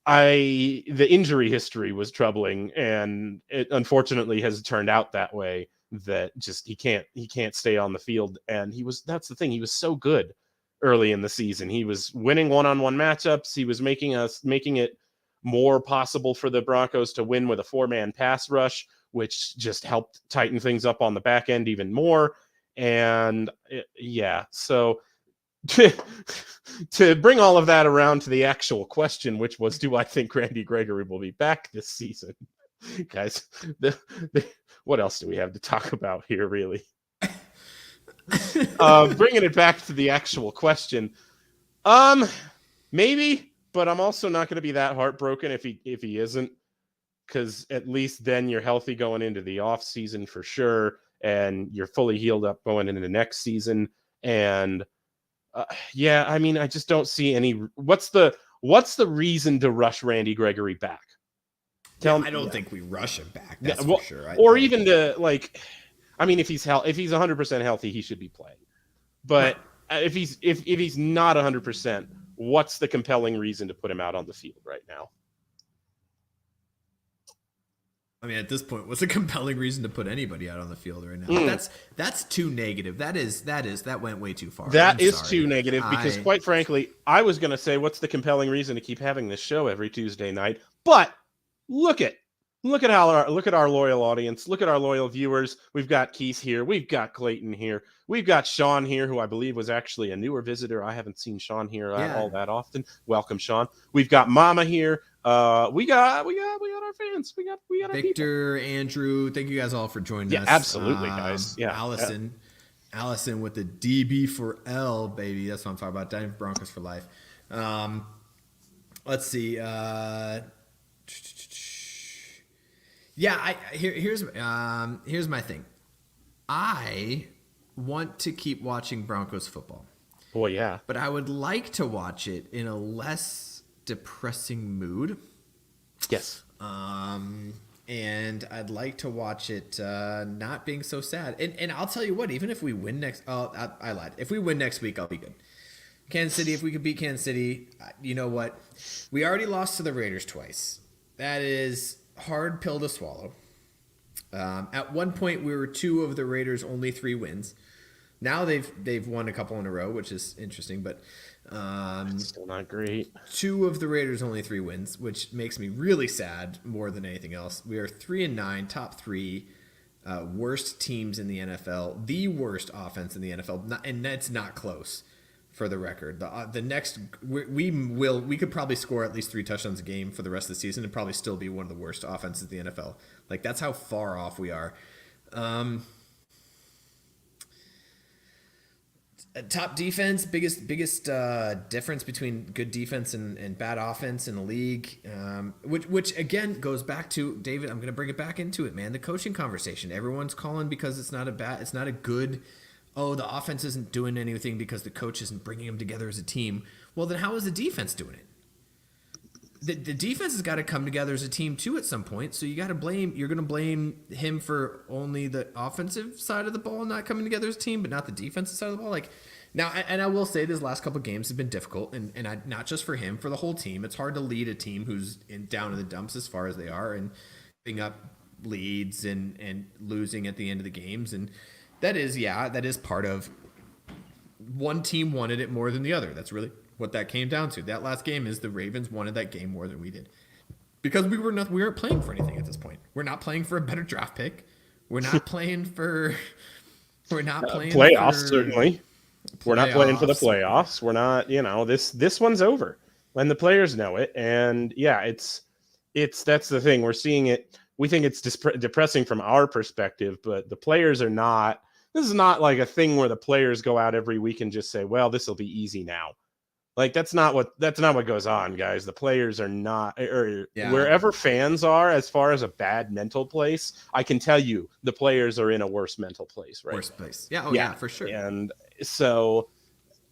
the injury history was troubling, and it unfortunately has turned out that way, that just he can't stay on the field. And that's the thing, he was so good early in the season. He was winning one-on-one matchups. He was making it more possible for the Broncos to win with a 4-man pass rush, which just helped tighten things up on the back end even more. And so to bring all of that around to the actual question, which was, do I think Randy Gregory will be back this season? Guys, what else do we have to talk about here, really? Bringing it back to the actual question, maybe, but I'm also not going to be that heartbroken if he isn't, because at least then you're healthy going into the off season for sure, and you're fully healed up going into the next season. And I mean, I just don't see any. What's the reason to rush Randy Gregory back? I don't think we rush him back. That's for sure. Even to like, I mean, if he's 100% healthy, he should be playing. But if he's not 100%, what's the compelling reason to put him out on the field right now? I mean, at this point, what's a compelling reason to put anybody out on the field right now? That's too negative. That went way too far. That is too negative, because quite frankly, I was going to say, what's the compelling reason to keep having this show every Tuesday night? But look at our loyal audience. Look at our loyal viewers. We've got Keith here. We've got Clayton here. We've got Sean here, who I believe was actually a newer visitor. I haven't seen Sean here all that often. Welcome, Sean. We've got Mama here. We got our fans. We got our Victor, people. Andrew. Thank you guys all for joining us. Yeah, absolutely, guys. Yeah, Allison with the DB for L, baby. That's what I'm talking about. Denver Broncos for life. Let's see. Here's my thing. I want to keep watching Broncos football. Boy, yeah. But I would like to watch it in a less depressing mood. Yes. And I'd like to watch it not being so sad. And I'll tell you what, even if we win next... Oh, I lied. If we win next week, I'll be good. Kansas City, if we could beat Kansas City, you know what? We already lost to the Raiders twice. That is hard pill to swallow. At one point, we were 2 of the Raiders' only 3 wins. Now they've won a couple in a row, which is interesting, but still not great. 2 of the Raiders' only 3 wins, which makes me really sad more than anything else. We are 3-9, top 3, worst teams in the NFL, the worst offense in the NFL, and that's not close. For the record, the next we could probably score at least 3 touchdowns a game for the rest of the season and probably still be one of the worst offenses in the NFL. Like, that's how far off we are. Top defense, biggest difference between good defense and bad offense in the league, which again goes back to David. I'm going to bring it back into it, man. The coaching conversation. Everyone's calling because it's not a good. Oh, the offense isn't doing anything because the coach isn't bringing them together as a team. Well, then how is the defense doing it? The defense has got to come together as a team too at some point. So you're going to blame him for only the offensive side of the ball not coming together as a team, but not the defensive side of the ball. Like now, and I will say this last couple of games have been difficult, and not just for him, for the whole team. It's hard to lead a team who's down in the dumps as far as they are and giving up leads and losing at the end of the games. And that is part of one team wanted it more than the other. That's really what that came down to. That last game is the Ravens wanted that game more than we did. Because we weren't playing for anything at this point. We're not playing for a better draft pick. We're not playing for playoffs, certainly. We're not playing for the playoffs. We're not, this one's over. And the players know it. And yeah, that's the thing. We're seeing it. We think it's depressing from our perspective, but the players are not. This is not like a thing where the players go out every week and just say, well, this will be easy now. Like that's not what goes on, guys. The players are not, wherever fans are, as far as a bad mental place, I can tell you the players are in a worse mental place, right? Worse place. Yeah. Yeah, for sure. And so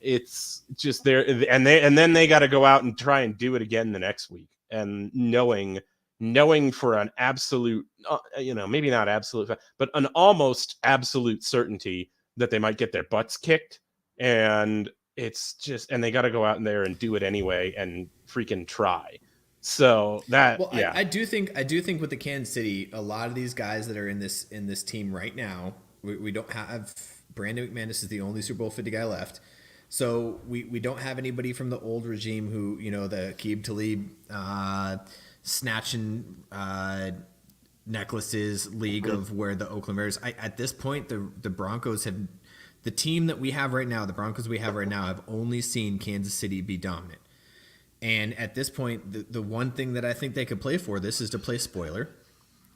it's just there, and then they got to go out and try and do it again the next week, and knowing for an absolute, maybe not absolute, but an almost absolute certainty that they might get their butts kicked, and it's just, and they got to go out in there and do it anyway and freaking try. So that, yeah, I do think with the Kansas City, a lot of these guys that are in this team right now, we don't have Brandon McManus is the only Super Bowl 50 guy left. So we don't have anybody from the old regime who, the Aqib Talib snatching necklaces league of where the Oakland Raiders. At this point, the Broncos have. The team that we have right now, the Broncos we have right now, have only seen Kansas City be dominant. And at this point, the one thing that I think they could play for this is to play spoiler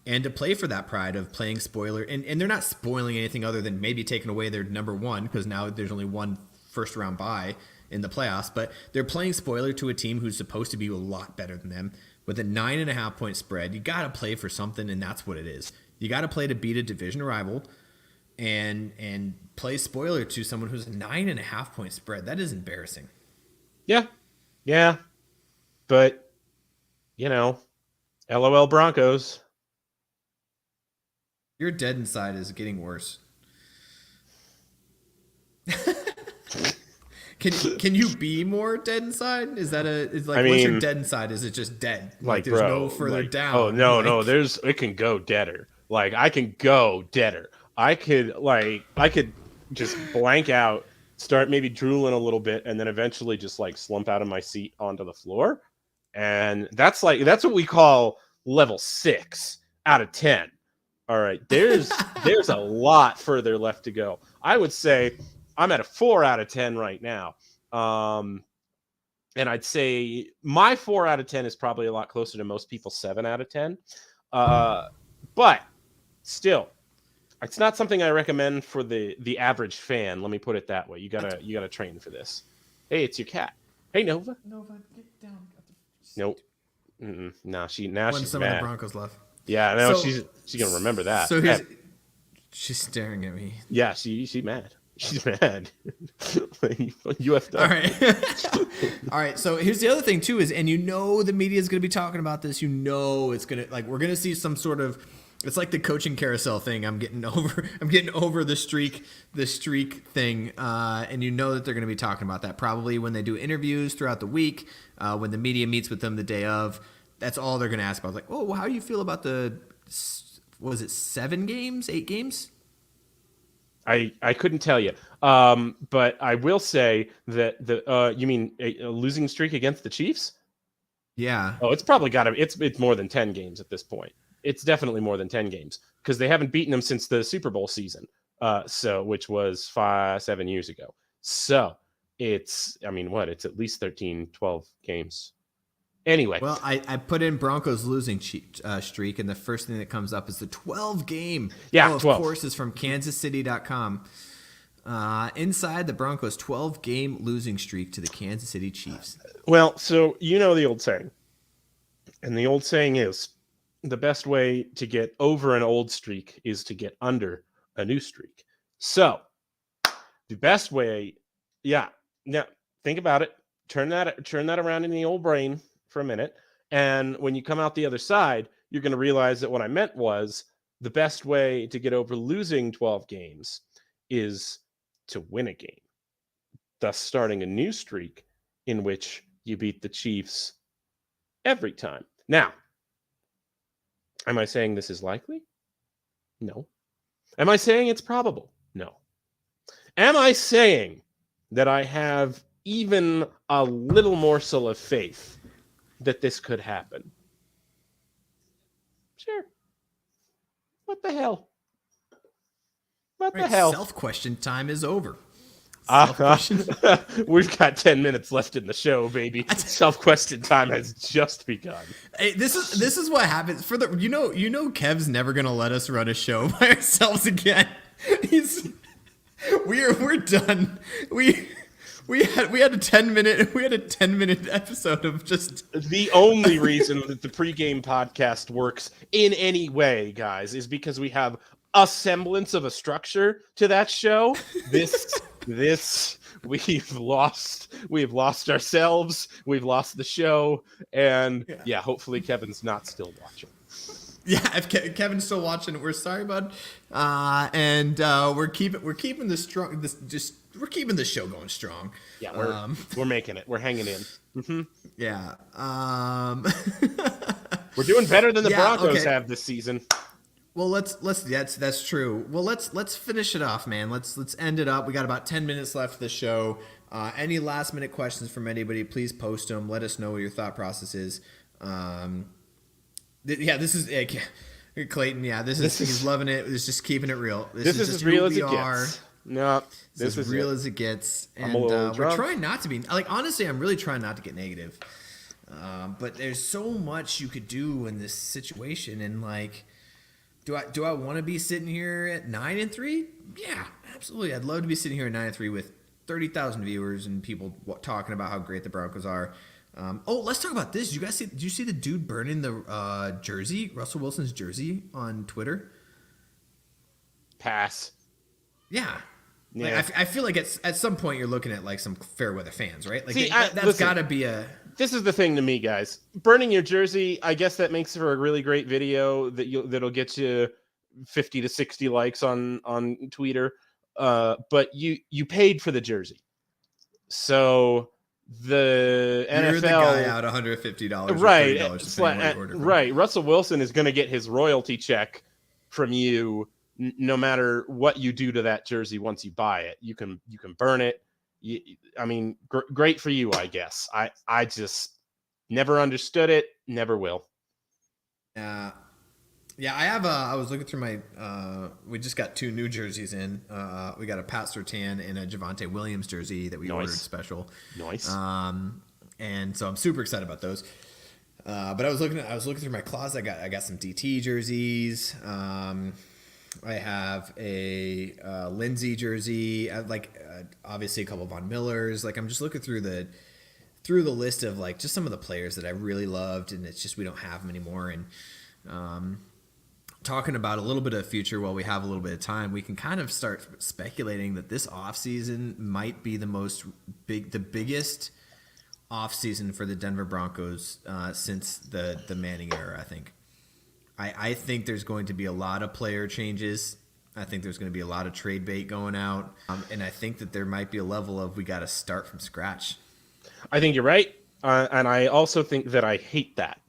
and to play for that pride of playing spoiler. And they're not spoiling anything other than maybe taking away their number one, because now there's only one first round bye in the playoffs. But they're playing spoiler to a team who's supposed to be a lot better than them with a 9.5 point spread. You got to play for something, and that's what it is. You got to play to beat a division rival. And play spoiler to someone who's a 9.5 point spread. That is embarrassing. Yeah. But, LOL Broncos. Your dead inside is getting worse. Can you be more dead inside? Is that what's your dead inside? Is it just dead? Like there's no further down. Oh no, it can go deader. Like I can go deader. I could just blank out, start maybe drooling a little bit, and then eventually just slump out of my seat onto the floor. And that's what we call level 6 out of 10. All right. There's a lot further left to go. I would say I'm at a 4 out of 10 right now. And I'd say my 4 out of 10 is probably a lot closer to most people's 7 out of 10. But still, it's not something I recommend for the average fan. Let me put it that way. You gotta train for this. Hey, it's your cat. Hey, Nova. Nova, get down. Nope. No, she's some mad. of the Broncos left. Yeah, no, she's gonna remember that. So she's staring at me. Yeah, she's mad. She's mad. You have to. All right. All right. So here's the other thing too is, and the media is gonna be talking about this. It's gonna we're gonna see some sort of. It's like the coaching carousel thing. I'm getting over the streak thing, and that they're going to be talking about that probably when they do interviews throughout the week, when the media meets with them the day of. That's all they're going to ask about. Like, oh, well, how do you feel about was it 7 games, 8 games? I couldn't tell you, but I will say that you mean a losing streak against the Chiefs? Yeah. Oh, it's probably got to. It's more than 10 games at this point. It's definitely more than 10 games because they haven't beaten them since the Super Bowl season, which was 7 years ago. So it's at least 13, 12 games. Anyway. Well, I put in Broncos losing streak, and the first thing that comes up is the 12 game. Yeah, 12. Of course, is from kansascity.com. Inside the Broncos 12 game losing streak to the Kansas City Chiefs. Well, so the old saying. And the old saying is, the best way to get over an old streak is to get under a new streak. So the best way, now think about it, turn that around in the old brain for a minute. And when you come out the other side, you're going to realize that what I meant was the best way to get over losing 12 games is to win a game, thus starting a new streak in which you beat the Chiefs every time. Now, am I saying this is likely? No. Am I saying it's probable? No. Am I saying that I have even a little morsel of faith that this could happen. Sure. What the hell? What the hell? Self-question time is over. We've got 10 minutes left in the show, baby. Self-question time has just begun. Hey, this is what happens for the you know Kev's never gonna let us run a show by ourselves again. We're done. We had a 10-minute episode of just the only reason that the pregame podcast works in any way, guys, is because we have a semblance of a structure to that show. We've lost ourselves, we've lost the show, and yeah, hopefully Kevin's not still watching. Yeah, if Kevin's still watching, we're sorry, bud. And we're keeping this strong. We're keeping the show going strong. Yeah, we're making it. We're hanging in. Mm-hmm. Yeah. We're doing better than the Broncos have this season. Well, that's true. Well, let's finish it off, man. Let's end it up. We got about 10 minutes left of the show. Any last minute questions from anybody, please post them. Let us know what your thought process is. This is Clayton. Yeah, he's loving it. It's just keeping it real. This is as real as it gets. No, this is real as it gets. And we're trying not to be honestly, I'm really trying not to get negative. But there's so much you could do in this situation, and do I want to be sitting here at 9-3? Yeah, absolutely. I'd love to be sitting here at 9-3 with 30,000 viewers and people talking about how great the Broncos are. Let's talk about this. Did you see the dude burning the jersey, Russell Wilson's jersey, on Twitter? Pass. Yeah. I feel like at some point you're looking at some fair weather fans, right? That's got to be a. This is the thing to me, guys. Burning your jersey, I guess that makes for a really great video that'll get you 50 to 60 likes on Twitter. But you paid for the jersey, so the NFL, you're the guy out $150, right? $30, right. Russell Wilson is going to get his royalty check from you, no matter what you do to that jersey. Once you buy it, you can burn it. Great for you, I guess. I just never understood it. Never will. Yeah, I have. I was looking through my. We just got 2 new jerseys in. We got a Pat Surtain and a Javonte Williams jersey that we ordered special. Nice. And so I'm super excited about those. But I was looking through my closet. I got some DT jerseys. I have a Lindsey jersey. Obviously a couple of Von Millers. I'm just looking through the list of just some of the players that I really loved, and it's just we don't have them anymore. And talking about a little bit of the future while we have a little bit of time, we can kind of start speculating that this offseason might be the biggest offseason for the Denver Broncos since the Manning era, I think. I think there's going to be a lot of player changes. I think there's going to be a lot of trade bait going out. And I think that there might be a level of we got to start from scratch. I think you're right. And I also think that I hate that.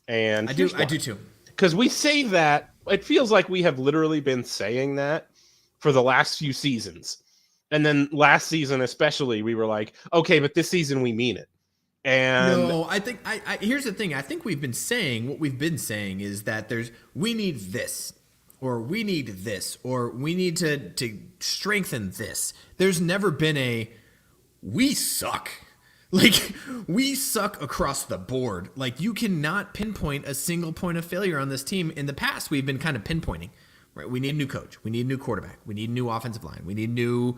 And I do too. Because we say that, it feels like we have literally been saying that for the last few seasons. And then last season especially, we were like, okay, but this season we mean it. And no, I think here's the thing. I think what we've been saying is that we need this, or we need this, or we need to strengthen this. There's never been we suck. We suck across the board. You cannot pinpoint a single point of failure on this team. In the past, we've been kind of pinpointing, right? We need a new coach. We need a new quarterback. We need a new offensive line. We need new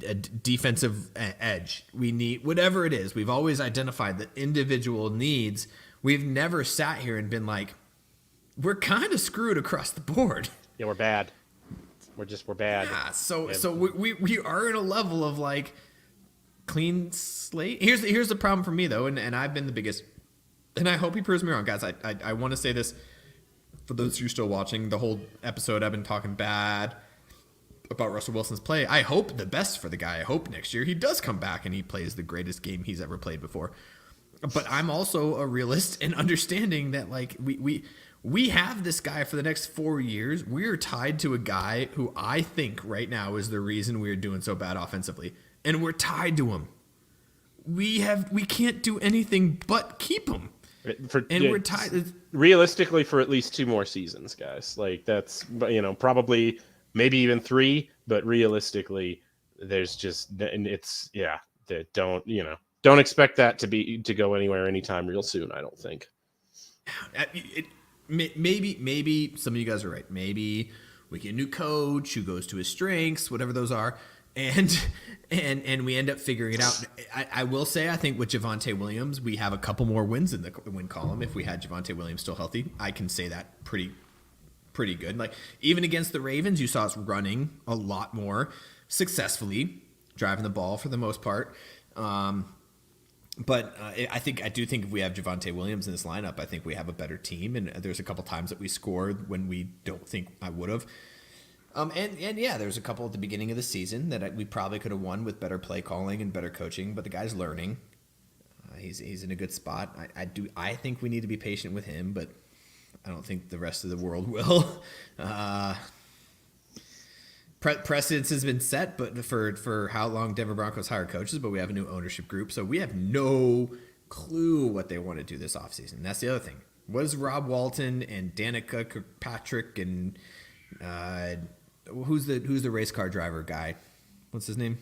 a defensive edge. We need whatever it is. We've always identified the individual needs. We've never sat here and been like, we're kind of screwed across the board. Yeah, we're bad. We're bad. Yeah, so we are in a level of clean slate. Here's the problem for me though, and I've been the biggest, and I hope he proves me wrong, guys. I want to say this for those of you still watching the whole episode. I've been talking bad about Russell Wilson's play. I hope the best for the guy. I hope next year he does come back and he plays the greatest game he's ever played before. But I'm also a realist and understanding that we have this guy for the next 4 years. We're tied to a guy who I think right now is the reason we're doing so bad offensively. And we're tied to him. we can't do anything but keep him. We're tied. Realistically, for at least 2 more seasons, guys. Like that's probably maybe even 3, but realistically, there's just don't expect that to go anywhere anytime real soon. I don't think. Maybe some of you guys are right. Maybe we get a new coach who goes to his strengths, whatever those are, and we end up figuring it out. I will say, I think with Javonte Williams, we have a couple more wins in the win column. If we had Javonte Williams still healthy, I can say that pretty good. Like even against the Ravens, you saw us running a lot more successfully, driving the ball for the most part. But I do think if we have Javonte Williams in this lineup, I think we have a better team. And there's a couple times that we scored when we don't think I would have. And there's a couple at the beginning of the season that we probably could have won with better play calling and better coaching. But the guy's learning. He's in a good spot. I think we need to be patient with him, but I don't think the rest of the world will. Precedence has been set, but for how long Denver Broncos hire coaches, but we have a new ownership group, so we have no clue what they want to do this offseason. That's the other thing. What is Rob Walton and Danica Kirkpatrick and who's the race car driver guy? What's his name?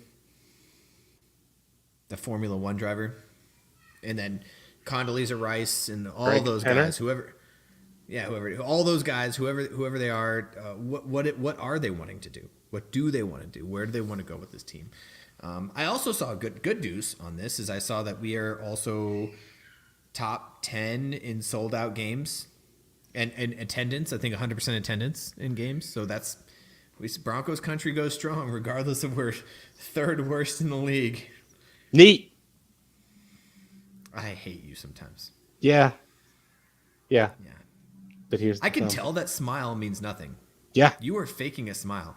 The Formula One driver, and then Condoleezza Rice and all Greg those Henner? guys, whoever, all those guys, whoever they are, what are they wanting to do? What do they want to do? Where do they want to go with this team? I also saw good news on this. Is I saw that we are also top 10 in sold out games and attendance. I think 100% attendance in games. So that's at least Broncos country goes strong, regardless of we're third worst in the league. Neat. I hate you sometimes. Yeah. But I can tell that smile means nothing. Yeah. You are faking a smile.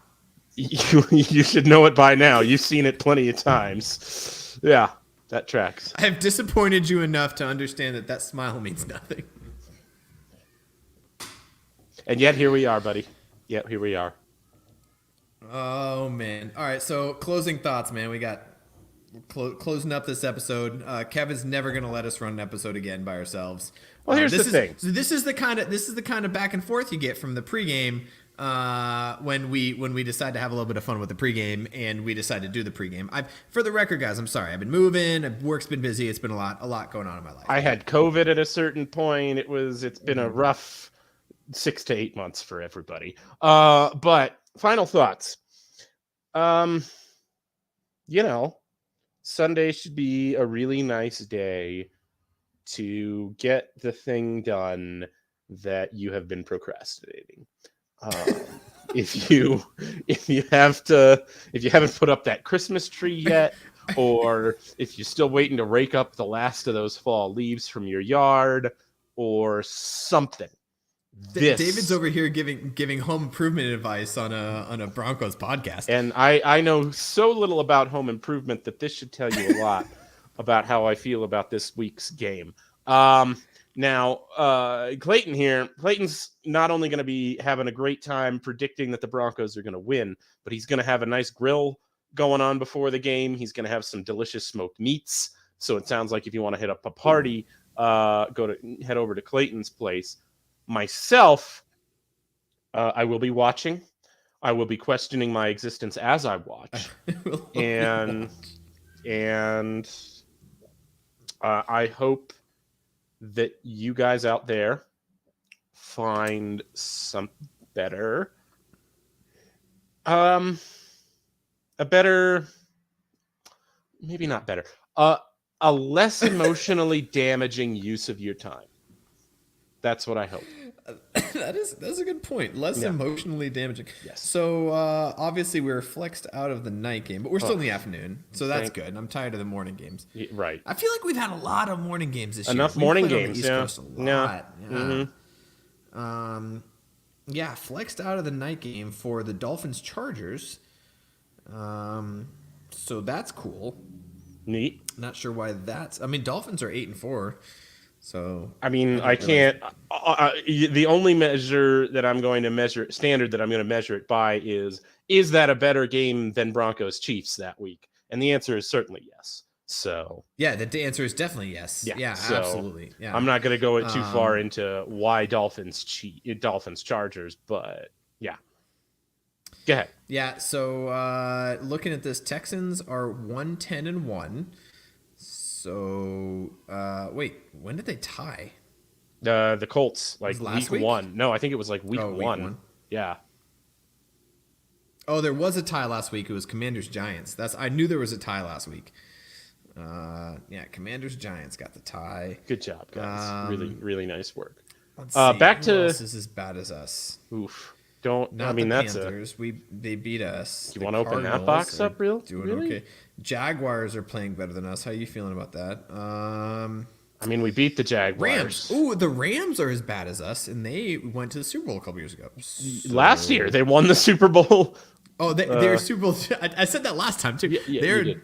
You should know it by now. You've seen it plenty of times. Yeah, that tracks. I have disappointed you enough to understand that smile means nothing. And yet here we are, buddy. Yep, here we are. Oh, man. All right, so closing thoughts, man. We got closing up this episode. Kevin's never going to let us run an episode again by ourselves. Well, here's the thing. So this is the kind of back and forth you get from the pregame when we decide to have a little bit of fun with the pregame and we decide to do the pregame. For the record, guys, I'm sorry. I've been moving. Work's been busy. It's been a lot going on in my life. I had COVID at a certain point. It's been a rough 6 to 8 months for everybody. But final thoughts. Sunday should be a really nice day to get the thing done that you have been procrastinating. If you haven't put up that Christmas tree yet, or if you're still waiting to rake up the last of those fall leaves from your yard, or something. David's over here giving home improvement advice on a Broncos podcast, and I know so little about home improvement that this should tell you a lot about how I feel about this week's game. Now, Clayton here. Clayton's not only going to be having a great time predicting that the Broncos are going to win, but he's going to have a nice grill going on before the game. He's going to have some delicious smoked meats. So it sounds like if you want to hit up a party, head over to Clayton's place. Myself, I will be watching. I will be questioning my existence as I watch, and I hope that you guys out there find some better, maybe not better, a less emotionally damaging use of your time. That's what I hope. That's a good point. Less emotionally damaging. Yes. So obviously we were flexed out of the night game, but we're still in the afternoon, so that's good. I'm tired of the morning games. Right. I feel like we've had a lot of morning games this year. Enough morning games. Yeah. Yeah, flexed out of the night game for the Dolphins Chargers. So that's cool. Neat. Not sure why that's. I mean, Dolphins are 8-4. So I can't. The only measure that I'm going to measure it by is that a better game than Broncos Chiefs that week? And the answer is certainly yes. So yeah, the answer is definitely yes. Yeah, so absolutely. Yeah, I'm not going to go too far into why Dolphins Chargers, but yeah. Go ahead. Yeah, so looking at this, Texans are 1-10-1. So wait, when did they tie? The Colts, like week? 1. No, I think it was like week 1. Week 1. Yeah. Oh, there was a tie last week. It was Commanders Giants. I knew there was a tie last week. Yeah, Commanders Giants got the tie. Good job, guys. Really, really nice work. Let's see. Back Who to else is as bad as us. Oof. Don't. Not I mean, the that's Panthers. They beat us. You want to open that box up, doing really? okay. Jaguars are playing better than us. How are you feeling about that? I mean, we beat the Jaguars. Rams. Ooh, the Rams are as bad as us, and they went to the Super Bowl a couple years ago. Last year, they won the Super Bowl. Oh, they're Super Bowl. I said that last time too. Yeah, you did.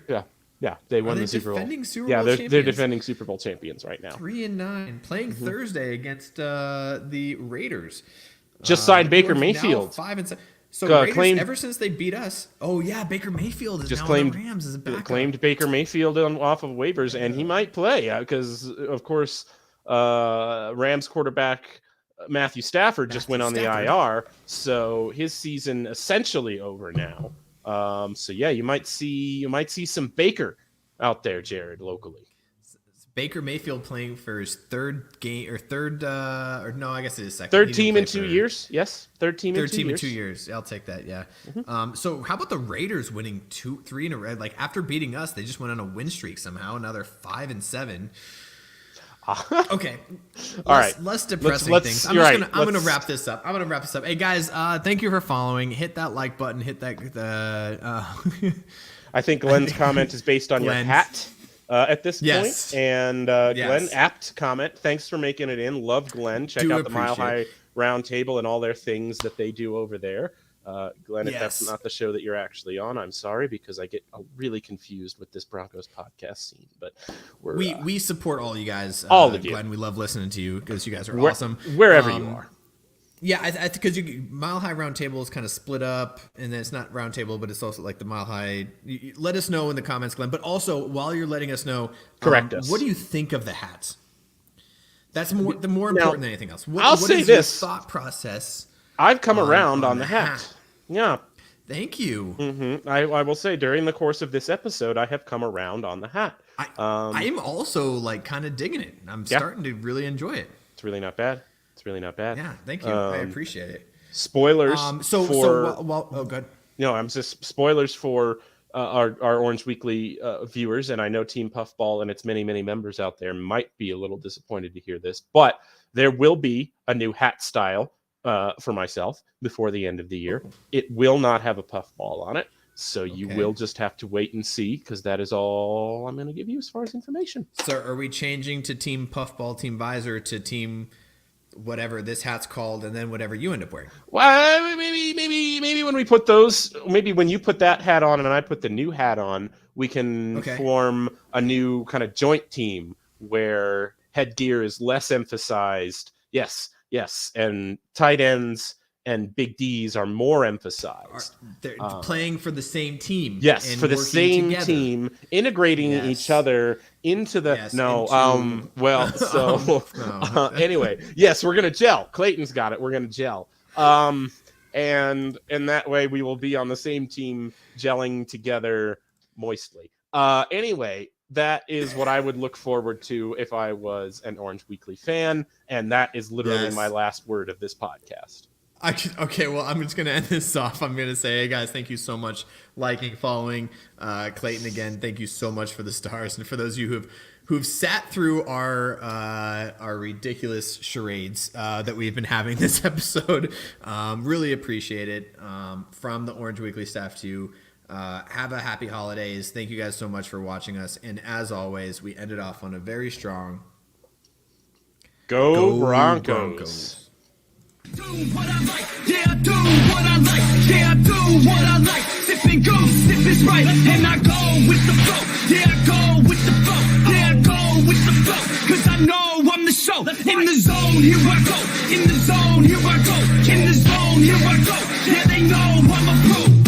Yeah, they won the Super Bowl. Yeah, they're defending Super Bowl champions right now. 3-9, playing Thursday against the Raiders. Just signed Baker Mayfield. 5-7. So Raiders, ever since they beat us, Baker Mayfield is just now claimed on the Rams as a backup. Claimed Baker Mayfield off of waivers, and he might play because, of course, Rams quarterback Matthew Stafford just went on the IR, so his season essentially over now. So yeah, you might see some Baker out there, Jared, locally. Baker Mayfield playing for his third game or no, I guess it is second. Third team in 2 years. Yes, third team in 2 years. I'll take that. Yeah. So how about the Raiders winning 2-3 in a row? Like after beating us, they just went on a win streak somehow. Now they're 5-7. Okay. All right. Less depressing things. I'm gonna wrap this up. Hey guys, thank you for following. Hit that like button. Hit that. I think Glenn's comment is based on your hat. At this point. And Glenn, apt comment. Thanks for making it in. Love Glenn. Check out the Mile High Round Table and all their things that they do over there. Glenn, if that's not the show that you're actually on, I'm sorry, because I get really confused with this Broncos podcast scene. But we support all you guys. All of you. Glenn, we love listening to you because you guys are awesome. Wherever you are. Yeah, I think because Mile High Round Table is kind of split up, and then it's not Round Table, but it's also like the Mile High. Let us know in the comments, Glenn. But also, while you're letting us know, correct us. What do you think of the hats? That's more important than anything else. I'll say this: your thought process. I've come around on the hat. Yeah. Thank you. Mm-hmm. I will say during the course of this episode, I have come around on the hat. I am also like kind of digging it. I'm starting to really enjoy it. It's really not bad. Yeah, thank you. I appreciate it. Spoilers. Good. No, I'm just spoilers for our Orange Weekly viewers, and I know Team Puffball and its many members out there might be a little disappointed to hear this, but there will be a new hat style for myself before the end of the year. It will not have a puffball on it, so you will just have to wait and see, because that is all I'm going to give you as far as information. So, are we changing to Team Puffball, Team Visor to Team whatever this hat's called, and then whatever you end up wearing? Well, maybe when we put those, maybe when you put that hat on and I put the new hat on, we can form a new kind of joint team where headgear is less emphasized. Yes, and tight ends and big D's are more emphasized. They're playing for the same team. Yes, and for the same together. team, integrating each other into the anyway, yes, we're gonna gel. Clayton's got it. We're gonna gel. And that way we will be on the same team, gelling together moistly. Anyway, that is what I would look forward to if I was an Orange Weekly fan, and that is literally my last word of this podcast. Okay, well, I'm just going to end this off. I'm going to say, hey, guys, thank you so much. Liking, following. Clayton, again, thank you so much for the stars. And for those of you who've sat through our ridiculous charades that we've been having this episode, really appreciate it. From the Orange Weekly staff to you, have a happy holidays. Thank you guys so much for watching us. And as always, we ended off on a very strong Go Broncos. Do what I like, yeah, I do what I like, yeah, I do what I like. Sipping goose, if it's right, and I go with the flow, yeah, I go with the flow, yeah, I go with the flow, cause I know I'm the show. In the zone, here I go, in the zone, here I go, in the zone, here I go, yeah, they know I'm a pro.